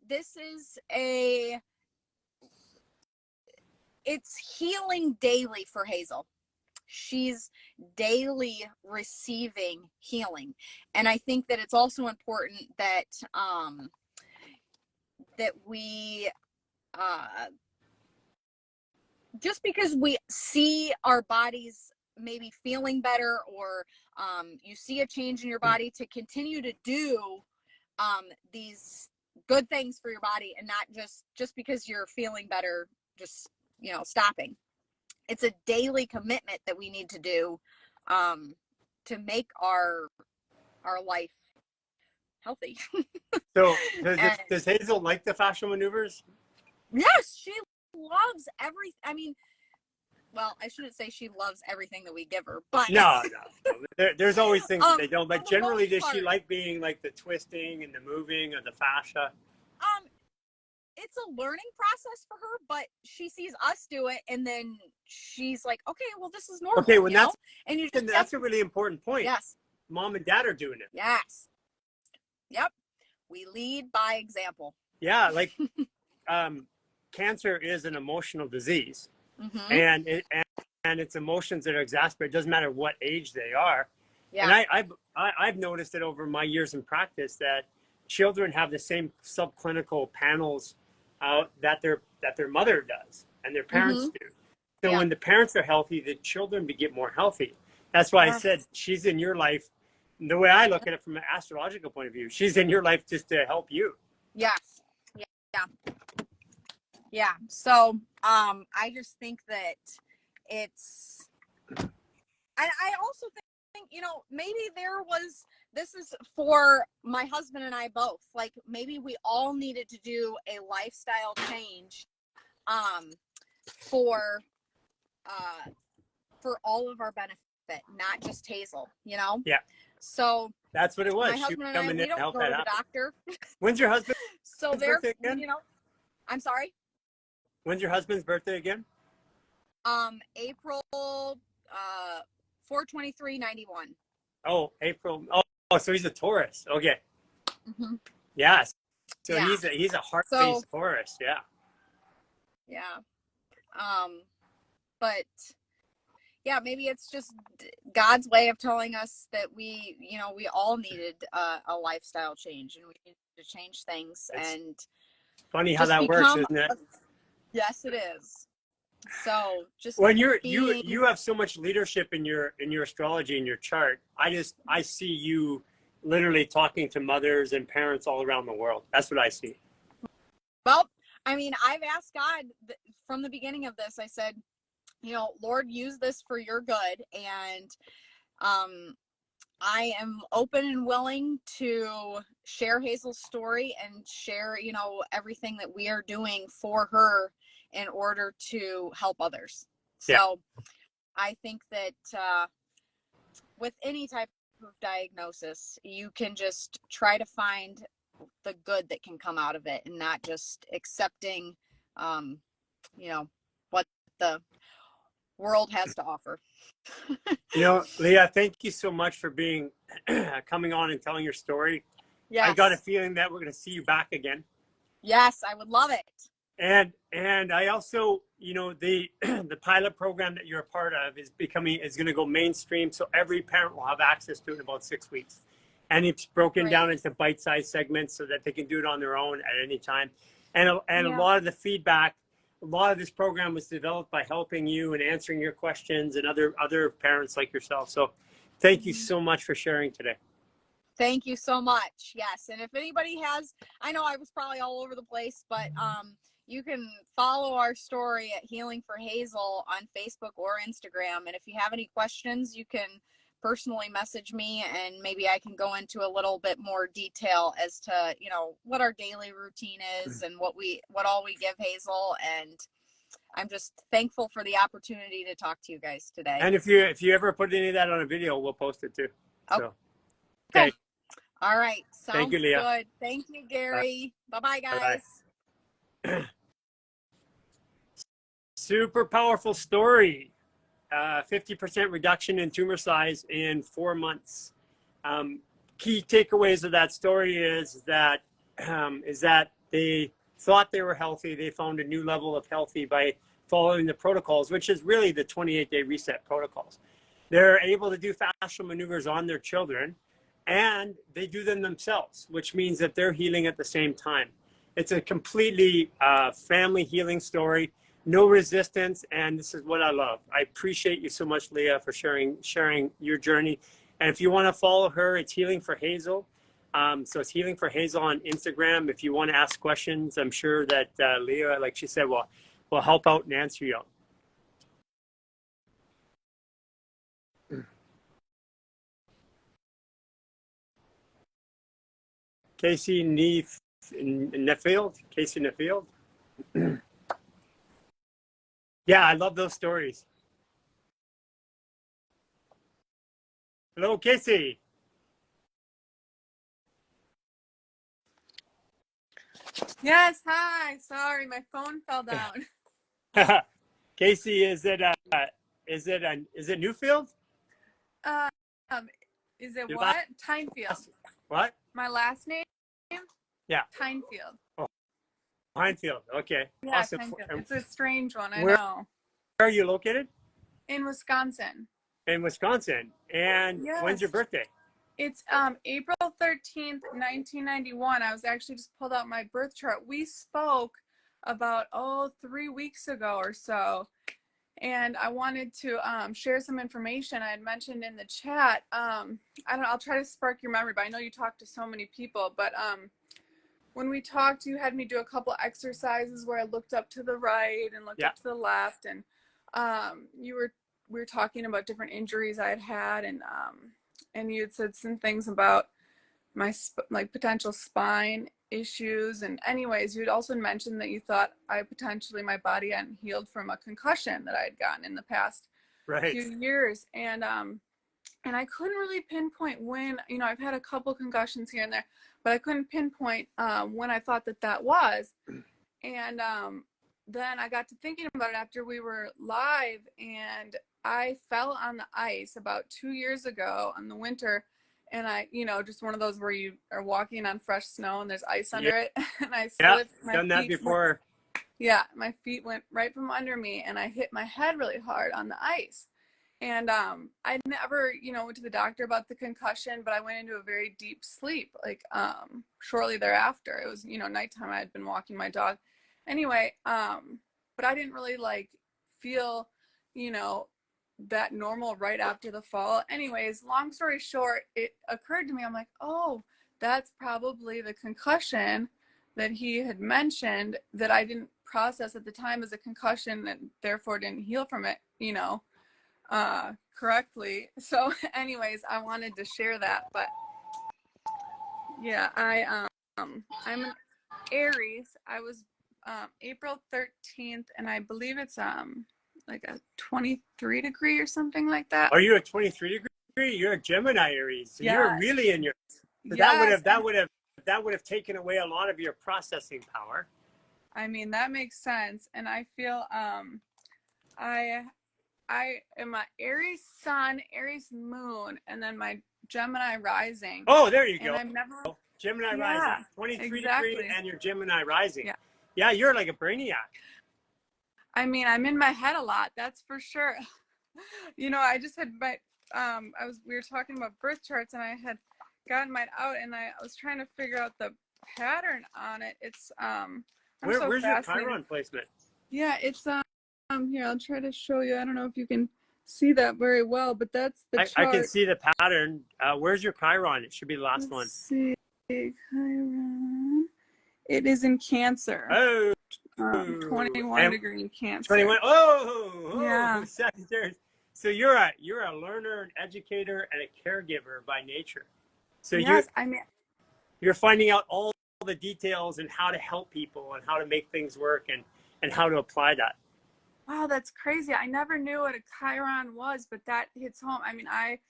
this is it's healing daily for Hazel. She's daily receiving healing. And I think that it's also important that that we just because we see our bodies maybe feeling better, or you see a change in your body, to continue to do these good things for your body, and not just because you're feeling better, just, you know, stopping. It's a daily commitment that we need to do to make our life healthy. So does Hazel like the fascial maneuvers? Yes, she loves everything. I mean, well, I shouldn't say she loves everything that we give her, but No. There's always things that they don't. But for the generally, most does she part, like being like the twisting and the moving of the fascia? it's a learning process for her, but she sees us do it, and then she's like, okay, well, this is normal. Okay, well, you know? And you just that's a really important point. Yes. Mom and dad are doing it. Yes. Yep. We lead by example. Yeah, like cancer is an emotional disease, Mm-hmm. and it's emotions that are exacerbated. It doesn't matter what age they are. Yeah. And I've noticed that over my years in practice that children have the same subclinical panels that their mother does and their parents do. So when the parents are healthy, the children get more healthy. That's why I said she's in your life. The way I look at it from an astrological point of view, she's in your life just to help you. Yes. Yeah. So I just think that it's, and I also think, you know, maybe this is for my husband and I both, like maybe we all needed to do a lifestyle change for all of our benefit, not just Hazel, you know? Yeah. So that's what it was. My husband and I, we don't go to the doctor. When's your husband's so they're, birthday again? you know, I'm sorry? When's your husband's birthday again? April 4/23/91. Oh, April. Oh, so he's a Taurus. Okay. Mm-hmm. Yes. So Yeah. he's a heart-based So Taurus. Yeah. yeah. But yeah, maybe it's just God's way of telling us that we all needed a lifestyle change, and we needed to change things. It's and funny how just that works, become isn't it? yes, it is. So just When you being have so much leadership in your astrology, in your chart, I see you literally talking to mothers and parents all around the world. That's what I see. well, I mean, I've asked God from the beginning of this. I said, Lord, use this for your good. And I am open and willing to share Hazel's story and share, everything that we are doing for her in order to help others. Yeah. So I think that with any type of diagnosis, you can just try to find the good that can come out of it, and not just accepting, what the world has to offer. Leah, thank you so much for being coming on and telling your story. Yes. I got a feeling that we're going to see you back again. Yes, I would love it. And I also, the pilot program that you're a part of is going to go mainstream, so every parent will have access to it in about 6 weeks. And it's broken down into bite-sized segments so that they can do it on their own at any time. And a lot of the feedback, a lot of this program was developed by helping you and answering your questions and other parents like yourself. So thank you so much for sharing today. Thank you so much. Yes. And if anybody has, I know I was probably all over the place, but you can follow our story at Healing for Hazel on Facebook or Instagram. And if you have any questions, you can personally message me, and maybe I can go into a little bit more detail as to, what our daily routine is and what all we give Hazel. And I'm just thankful for the opportunity to talk to you guys today. And if you ever put any of that on a video, we'll post it too. So, okay. All right. Sounds Thank you, Leah. good. Thank you, Gary. Bye-bye, guys. Bye-bye. Super powerful story. 50% reduction in tumor size in 4 months. Key takeaways of that story is that they thought they were healthy. They found a new level of healthy by following the protocols, which is really the 28-day reset protocols. They're able to do fascial maneuvers on their children, and they do them themselves, which means that they're healing at the same time. It's a completely family healing story. No resistance, and this is what I love. I appreciate you so much, Leah, for sharing your journey. And if you want to follow her, it's Healing for Hazel. So it's Healing for Hazel on Instagram. If you want to ask questions, I'm sure that Leah, like she said, will help out and answer you. Casey Neffield. Yeah, I love those stories. Hello, Casey. Yes, hi. Sorry, my phone fell down. Casey, is it Newfield? Is it Your what? Tynefield. What? My last name? Yeah. Tynefield. Oh, Pinefield. Okay. Yeah, Awesome. Tynefield. It's a strange one, I Where know. are you located? In Wisconsin. In Wisconsin. And when's your Yes. birthday? It's April 13th, 1991. I was actually just pulled out my birth chart. We spoke about 3 weeks ago or so, and I wanted to share some information I had mentioned in the chat. I'll try to spark your memory, but I know you talked to so many people. But when we talked, you had me do a couple exercises where I looked up to the right and looked up to the left, and we were talking about different injuries I had had, and you had said some things about my potential spine issues. And anyways, you had also mentioned that you thought my body hadn't healed from a concussion that I had gotten in the past few years. And I couldn't really pinpoint when, I've had a couple concussions here and there, but I couldn't pinpoint when I thought that was. And then I got to thinking about it after we were live, and I fell on the ice about 2 years ago in the winter. And I, just one of those where you are walking on fresh snow and there's ice under it. And I Yeah, slipped. done that before. Yeah, my feet went right from under me, and I hit my head really hard on the ice. And I never, went to the doctor about the concussion, but I went into a very deep sleep, like shortly thereafter. It was, nighttime. I had been walking my dog. Anyway, but I didn't really feel, that normal right after the fall. Anyways, long story short, it occurred to me, I'm like, oh, that's probably the concussion that he had mentioned that I didn't process at the time as a concussion and therefore didn't heal from it, correctly. So anyways, I wanted to share that. But yeah, I'm an Aries. I was April 13th, and I believe it's like a 23 degree or something like that. Are you a 23 degree? You're a Gemini Aries. So yes. You're really in your, so yes. that would have taken away a lot of your processing power. I mean, that makes sense. And I feel I am a Aries sun, Aries moon, and then my Gemini rising. Oh, there you go. And I'm never Gemini rising, 23 degree, and your Gemini rising. Yeah, you're like a brainiac. I mean, I'm in my head a lot, that's for sure. I just had my we were talking about birth charts, and I had gotten mine out, and I was trying to figure out the pattern on it. It's where's your Chiron placement? Yeah, it's here, I'll try to show you. I don't know if you can see that very well, but that's the chart. I can see the pattern. Where's your Chiron? It should be the last one. Let's see, Chiron. It is in Cancer. Oh. 21 degree in Cancer. 21. Oh, yeah. Sagittarius. So you're a learner, an educator, and a caregiver by nature. So yes, you're finding out all the details and how to help people and how to make things work and how to apply that. Wow, that's crazy. I never knew what a Chiron was, but that hits home. I mean, I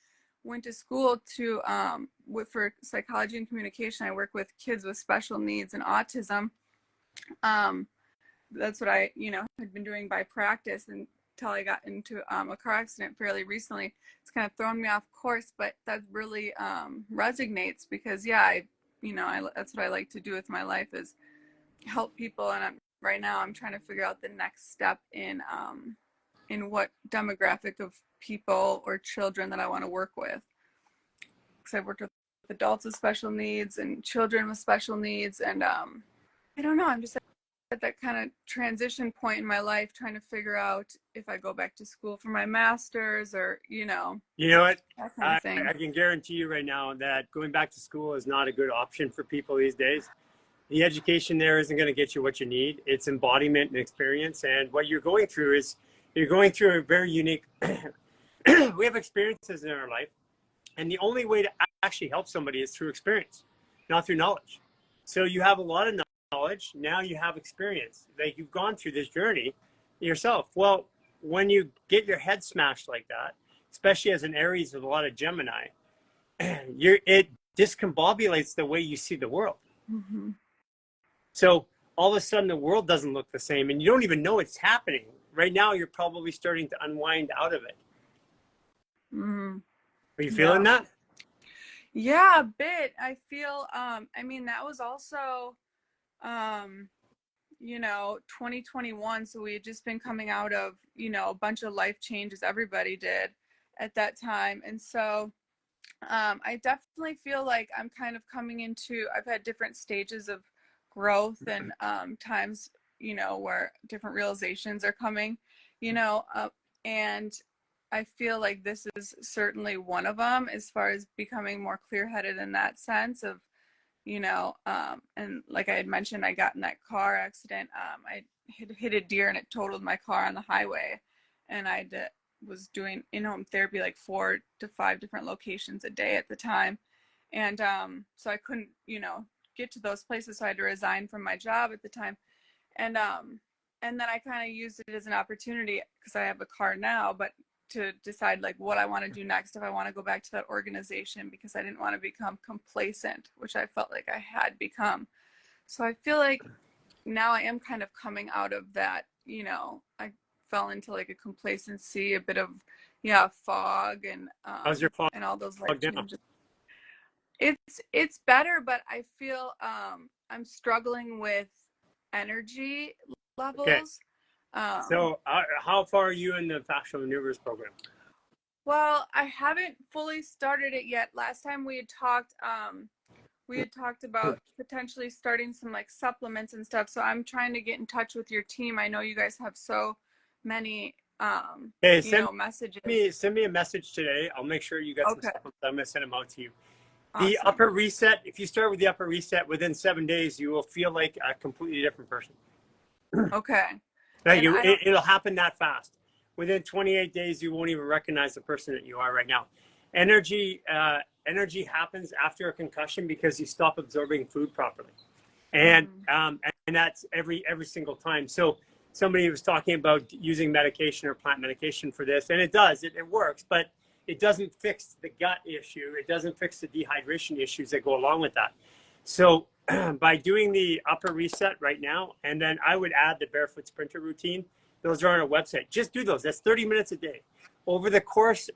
went to school for psychology and communication. I work with kids with special needs and autism. That's what I, had been doing by practice until I got into a car accident fairly recently. It's kind of thrown me off course, but that really resonates because, that's what I like to do with my life is help people. And right now I'm trying to figure out the next step in what demographic of people or children that I want to work with. Because I've worked with adults with special needs and children with special needs. And I don't know, I'm just at that kind of transition point in my life trying to figure out if I go back to school for my master's or, You know what? that kind of thing. I can guarantee you right now that going back to school is not a good option for people these days. The education there isn't going to get you what you need. It's embodiment and experience. And what you're going through is you're going through a very unique, we have experiences in our life. And the only way to actually help somebody is through experience, not through knowledge. So you have a lot of knowledge. Now you have experience. Like you've gone through this journey yourself. Well, when you get your head smashed like that, especially as an Aries with a lot of Gemini, it discombobulates the way you see the world. Mm-hmm. So all of a sudden the world doesn't look the same and you don't even know it's happening. Right now, you're probably starting to unwind out of it. Mm-hmm. Are you feeling that? Yeah, a bit. I feel, that was also, 2021. So we had just been coming out of, a bunch of life changes everybody did at that time. And so I definitely feel like I'm kind of coming into, I've had different stages of growth and times, where different realizations are coming, and I feel like this is certainly one of them as far as becoming more clear-headed in that sense of, and like I had mentioned, I got in that car accident. I had hit a deer and it totaled my car on the highway. And I was doing in-home therapy, like 4 to 5 different locations a day at the time. And so I couldn't, get to those places. So I had to resign from my job at the time. And then I kind of used it as an opportunity because I have a car now, but to decide like what I want to do next, if I want to go back to that organization, because I didn't want to become complacent, which I felt like I had become. So I feel like now I am kind of coming out of that, I fell into like a complacency, a bit of, fog How's your fog and all those life now? changes. It's better, but I feel I'm struggling with energy levels. Okay. So how far are you in the fascial maneuvers program? Well, I haven't fully started it yet. Last time we had talked about potentially starting some like supplements and stuff. So I'm trying to get in touch with your team. I know you guys have so many messages. Send me a message today. I'll make sure you got some supplements. I'm going to send them out to you. Awesome. The upper reset, if you start with the upper reset, within 7 days, you will feel like a completely different person. Okay. It'll happen that fast. Within 28 days, you won't even recognize the person that you are right now. Energy happens after a concussion because you stop absorbing food properly. And that's every single time. So somebody was talking about using medication or plant medication for this, and it does, it works, but it doesn't fix the gut issue. It doesn't fix the dehydration issues that go along with that. So by doing the upper reset right now, and then I would add the barefoot sprinter routine. Those are on our website. Just do those. That's 30 minutes a day. Over the course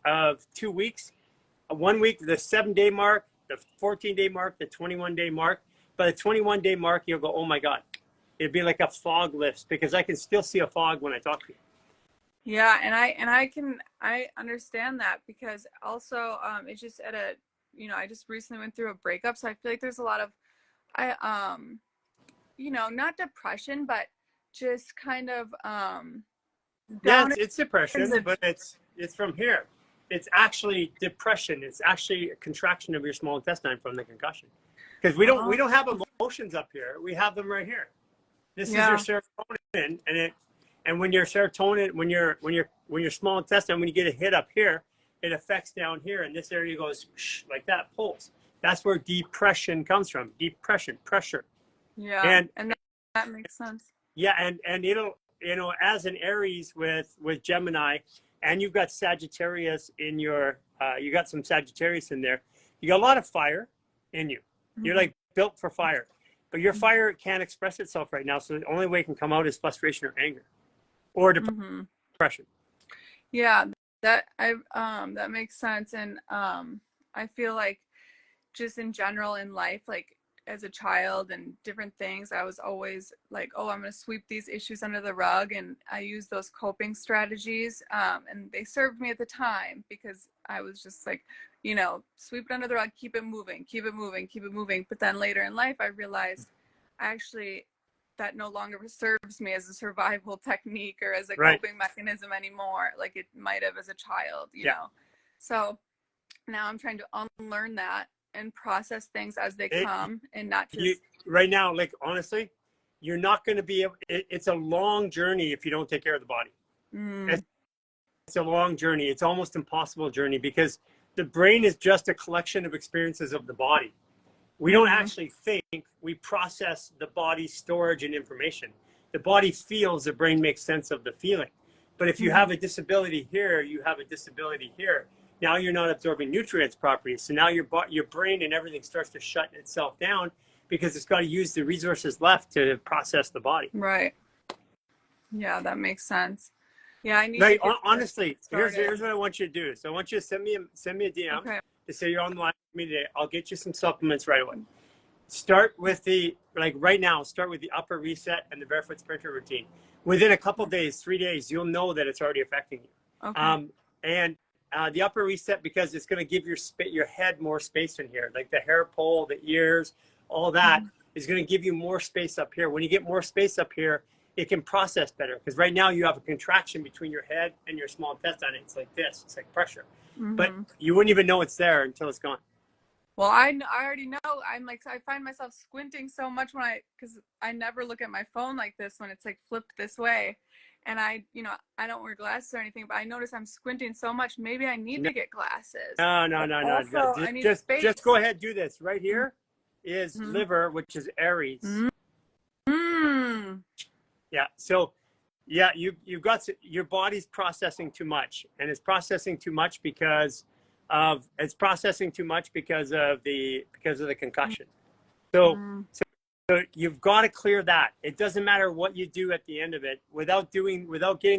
of 2 weeks, 1 week, the 7-day mark, the 14-day mark, the 21-day mark. By the 21-day mark, you'll go, oh my God. It'd be like a fog lifts, because I can still see a fog when I talk to you. Yeah, and I understand that, because also it's just I just recently went through a breakup, so I feel like there's a lot of not depression, but just kind of it's depression, but it's from here. It's actually depression. It's actually a contraction of your small intestine from the concussion, because we don't have emotions up here. We have them right here. This is your serotonin, and when your serotonin, when your small intestine, when you get a hit up here, it affects down here, and this area goes like that, pulse. That's where depression comes from. Depression, pressure. Yeah, and that makes sense. Yeah, and it'll, as an Aries with Gemini, and you've got Sagittarius in your, you got some Sagittarius in there. You got a lot of fire in you. You're like built for fire, but your fire can't express itself right now. So the only way it can come out is frustration or anger, or depression. Yeah, that makes sense, and I feel like just in general in life, like as a child and different things, I was always like, oh, I'm going to sweep these issues under the rug, and I use those coping strategies, and they served me at the time, because I was just like, sweep it under the rug, keep it moving, keep it moving, keep it moving. But then later in life, I realized actually that no longer serves me as a survival technique or as a coping mechanism anymore, like it might have as a child, you know. So now I'm trying to unlearn that and process things as they come, and not just right now, like honestly, you're not going to be able, it's a long journey if you don't take care of the body. It's a long journey. It's almost impossible journey, because the brain is just a collection of experiences of the body. We don't actually think, we process the body's storage and information. The body feels, the brain makes sense of the feeling. But if you have a disability here, you have a disability here. Now you're not absorbing nutrients properly. So now your brain and everything starts to shut itself down, because it's got to use the resources left to process the body. Right. Yeah, that makes sense. Yeah, I need honestly, here's what I want you to do. So I want you to send me a DM to say you're on the line with me today. I'll get you some supplements right away. Start with right now, start with the upper reset and the barefoot sprinter routine. Within a couple days, 3 days, you'll know that it's already affecting you. Okay. And the upper reset, because it's going to give your head more space in here, like the hair pole, the ears, all that is going to give you more space up here. When you get more space up here, it can process better, because right now you have a contraction between your head and your small intestine. It's like this, it's like pressure, but you wouldn't even know it's there until it's gone. Well, I already know. I'm like, I find myself squinting so much because I never look at my phone like this when it's like flipped this way. And I don't wear glasses or anything, but I notice I'm squinting so much. Maybe I need to get glasses. No. Also, I need space. Just go ahead, do this. Right here is liver, which is Aries. Yeah. So, yeah, you've got your body's processing too much, and it's processing too much because of the concussion. So So you've got to clear that. It doesn't matter what you do at the end of it, without getting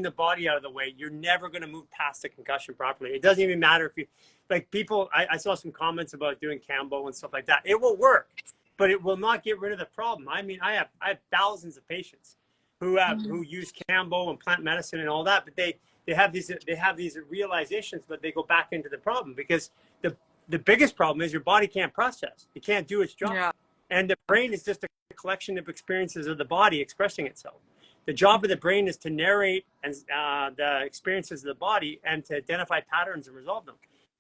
the body out of the way, you're never going to move past the concussion properly. It doesn't even matter if you, like people, I saw some comments about doing Cambo and stuff like that. It will work, but it will not get rid of the problem. I mean, I have thousands of patients who use Cambo and plant medicine and all that, but they have these realizations, but they go back into the problem because the biggest problem is your body can't process. It can't do its job. Yeah. And the brain is just a collection of experiences of the body expressing itself. The job of the brain is to narrate and the experiences of the body and to identify patterns and resolve them.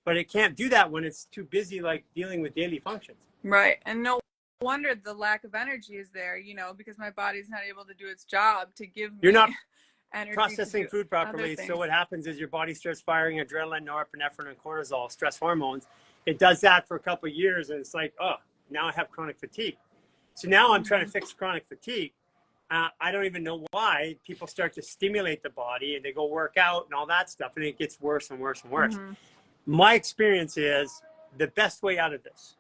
But it can't do that when it's too busy, like dealing with daily functions. Right. And no wonder the lack of energy is there, because my body's not able to do its job to give me You're not energy processing to do food properly. other So what things. happens is your body starts firing adrenaline, norepinephrine, and cortisol, stress hormones. It does that for a couple of years, and it's like, oh, now I have chronic fatigue. So now I'm trying to fix chronic fatigue. I don't even know why people start to stimulate the body and they go work out and all that stuff, and it gets worse and worse and worse. My experience is the best way out of this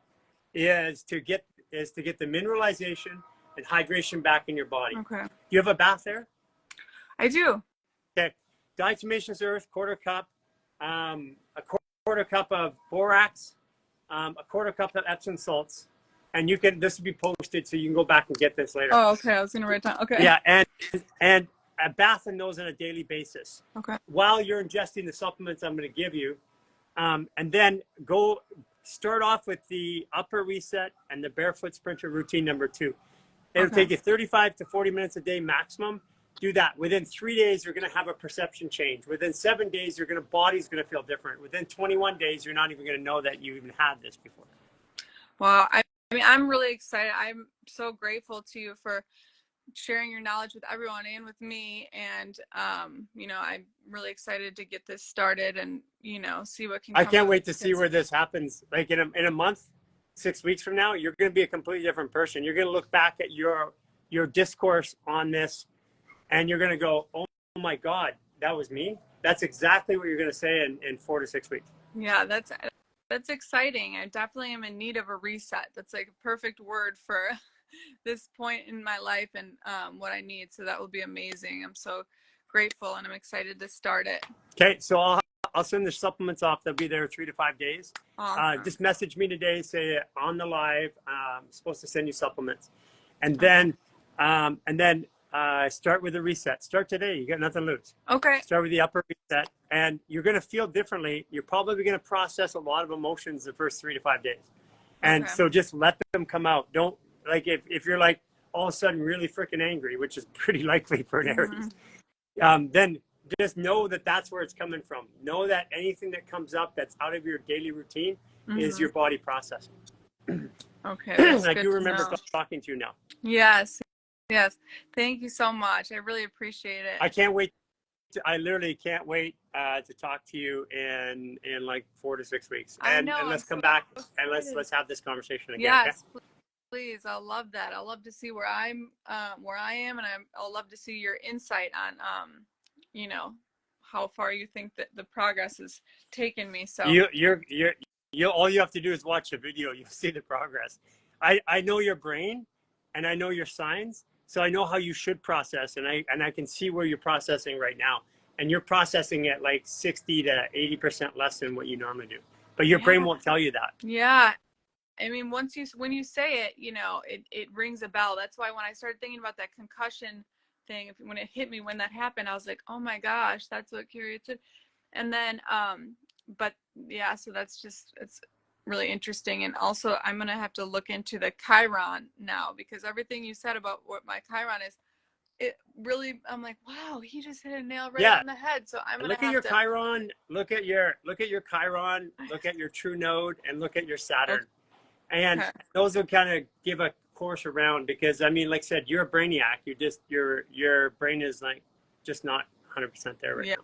is to get the mineralization and hydration back in your body. Okay. Do you have a bath there? I do. Okay. Diatomaceous earth, quarter cup, a quarter cup of borax, a quarter cup of Epsom salts. And this will be posted so you can go back and get this later. Oh, okay. I was going to write down. Okay. Yeah, and a bath in those on a daily basis. Okay. While you're ingesting the supplements I'm going to give you, and then start off with the upper reset and the barefoot sprinter routine number 2. It'll take you 35 to 40 minutes a day maximum. Do that. Within 3 days, you're going to have a perception change. Within 7 days, body's going to feel different. Within 21 days, you're not even going to know that you even had this before. Wow. I mean, I'm really excited. I'm so grateful to you for sharing your knowledge with everyone and with me. And, I'm really excited to get this started and, see what can come. I can't wait to see where this happens. Like in a month, 6 weeks from now, you're going to be a completely different person. You're going to look back at your discourse on this and you're going to go, oh my God, that was me. That's exactly what you're going to say in 4 to 6 weeks. Yeah, that's exciting. I definitely am in need of a reset. That's like a perfect word for this point in my life and what I need. So that will be amazing. I'm so grateful and I'm excited to start it. Okay, so I'll send the supplements off. They'll be there 3 to 5 days. Awesome. Just message me today, say on the live, I'm supposed to send you supplements. And then start with a reset. Start today. You got nothing to lose. Okay. Start with the upper reset, and you're going to feel differently. You're probably going to process a lot of emotions the first 3 to 5 days. And so just let them come out. Don't, like, if you're like all of a sudden really freaking angry, which is pretty likely for an Aries, then just know that that's where it's coming from. Know that anything that comes up that's out of your daily routine is your body processing. Okay. I do remember talking to you now. Yes. Yes. Thank you so much. I really appreciate it. I can't wait. I literally can't wait to talk to you in like 4 to 6 weeks. And let's come back and let's have this conversation again. Yes, okay? please. I'll love that. I'll love to see where I am, and I'll love to see your insight on how far you think that the progress has taken me. So you all you have to do is watch the video. You'll see the progress. I know your brain, and I know your signs. So I know how you should process, and I can see where you're processing right now. And you're processing at like 60 to 80% less than what you normally do. But your brain won't tell you that. Yeah. I mean, when you say it, it rings a bell. That's why when I started thinking about that concussion thing, when it hit me, when that happened, I was like, oh my gosh, that's what curious. And then, but yeah, so it's really interesting. And also I'm going to have to look into the Chiron now, because everything you said about what my Chiron is, it really, I'm like, wow, he just hit a nail right on the head. So I'm going to look at your Chiron, look at your Chiron, look at your true node, and look at your Saturn. And those will kind of give a course around, because I mean, like I said, you're a brainiac. Your brain is like just not 100% there right now.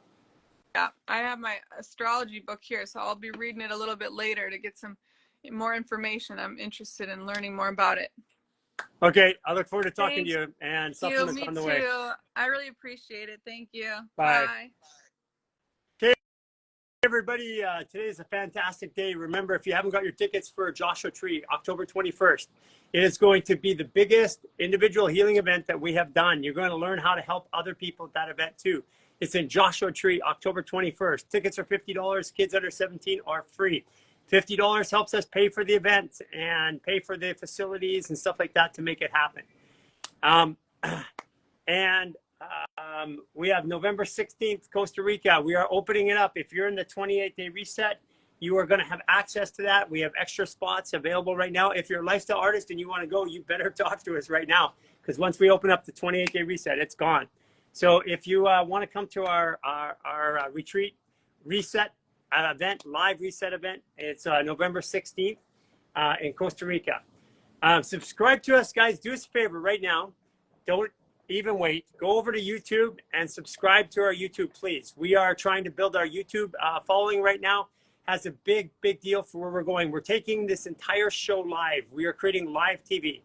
Yeah, I have my astrology book here, so I'll be reading it a little bit later to get some more information. I'm interested in learning more about it. Okay, I look forward to talking to you, and supplements on the way. Me too. I really appreciate it. Thank you. Bye. Bye. Everybody, today is a fantastic day. Remember, if you haven't got your tickets for Joshua Tree, October 21st, it is going to be the biggest individual healing event that we have done. You're going to learn how to help other people at that event too. It's in Joshua Tree, October 21st. Tickets are $50. Kids under 17 are free. $50 helps us pay for the event and pay for the facilities and stuff like that to make it happen. We have November 16th, Costa Rica. We are opening it up. If you're in the 28-day reset, you are going to have access to that. We have extra spots available right now. If you're a lifestyle artist and you want to go, you better talk to us right now, because once we open up the 28-day reset, it's gone. So if you want to come to our retreat reset event, live reset event, it's November 16th in Costa Rica. Subscribe to us, guys. Do us a favor right now. Don't even wait. Go over to YouTube and subscribe to our YouTube, please. We are trying to build our YouTube following right now. Has a big deal for where we're going. We're taking this entire show live. We are creating live TV.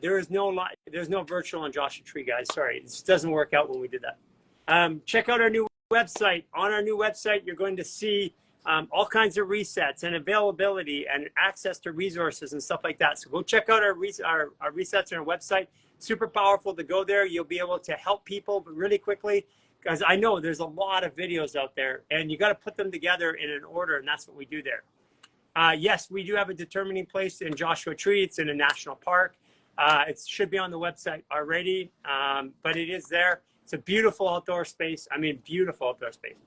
There's no virtual on Joshua Tree, guys. Sorry, this doesn't work out when we did that. Check out our new website. On our new website, you're going to see all kinds of resets and availability and access to resources and stuff like that. So go check out our resets on our website. Super powerful to go there. You'll be able to help people really quickly, because I know there's a lot of videos out there and you got to put them together in an order, and that's what we do there. Yes, we do have a determining place in Joshua Tree. It's in a national park. It should be on the website already, but it is there. It's a beautiful outdoor space. I mean, beautiful outdoor space.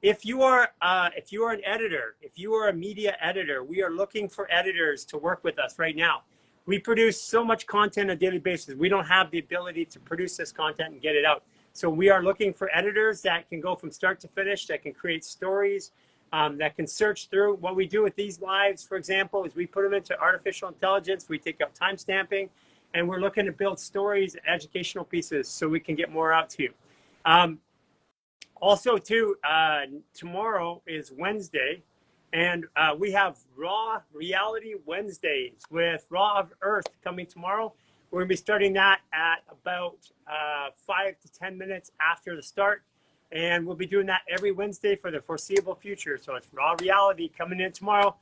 If you are an editor, if you are a media editor, we are looking for editors to work with us right now. We produce so much content on a daily basis. We don't have the ability to produce this content and get it out. So we are looking for editors that can go from start to finish, that can create stories, that can search through. What we do with these lives, for example, is we put them into artificial intelligence. We take out time stamping, and we're looking to build stories, educational pieces, so we can get more out to you. Also, too, tomorrow is Wednesday, and we have Raw Reality Wednesdays with Raw of Earth coming tomorrow. We're going to be starting that at about 5 to 10 minutes after the start, and we'll be doing that every Wednesday for the foreseeable future. So it's Raw Reality coming in tomorrow.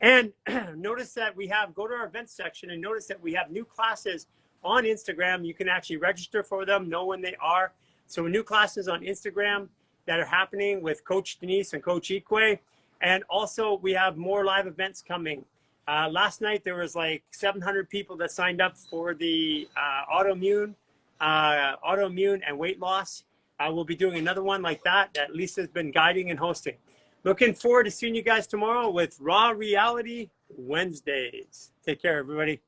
And notice that go to our events section and notice that we have new classes on Instagram. You can actually register for them, know when they are. So new classes on Instagram that are happening with Coach Denise and Coach Ikwe. And also we have more live events coming. Last night there was like 700 people that signed up for the autoimmune and weight loss. We'll be doing another one like that Lisa's been guiding and hosting. Looking forward to seeing you guys tomorrow with Raw Reality Wednesdays. Take care, everybody.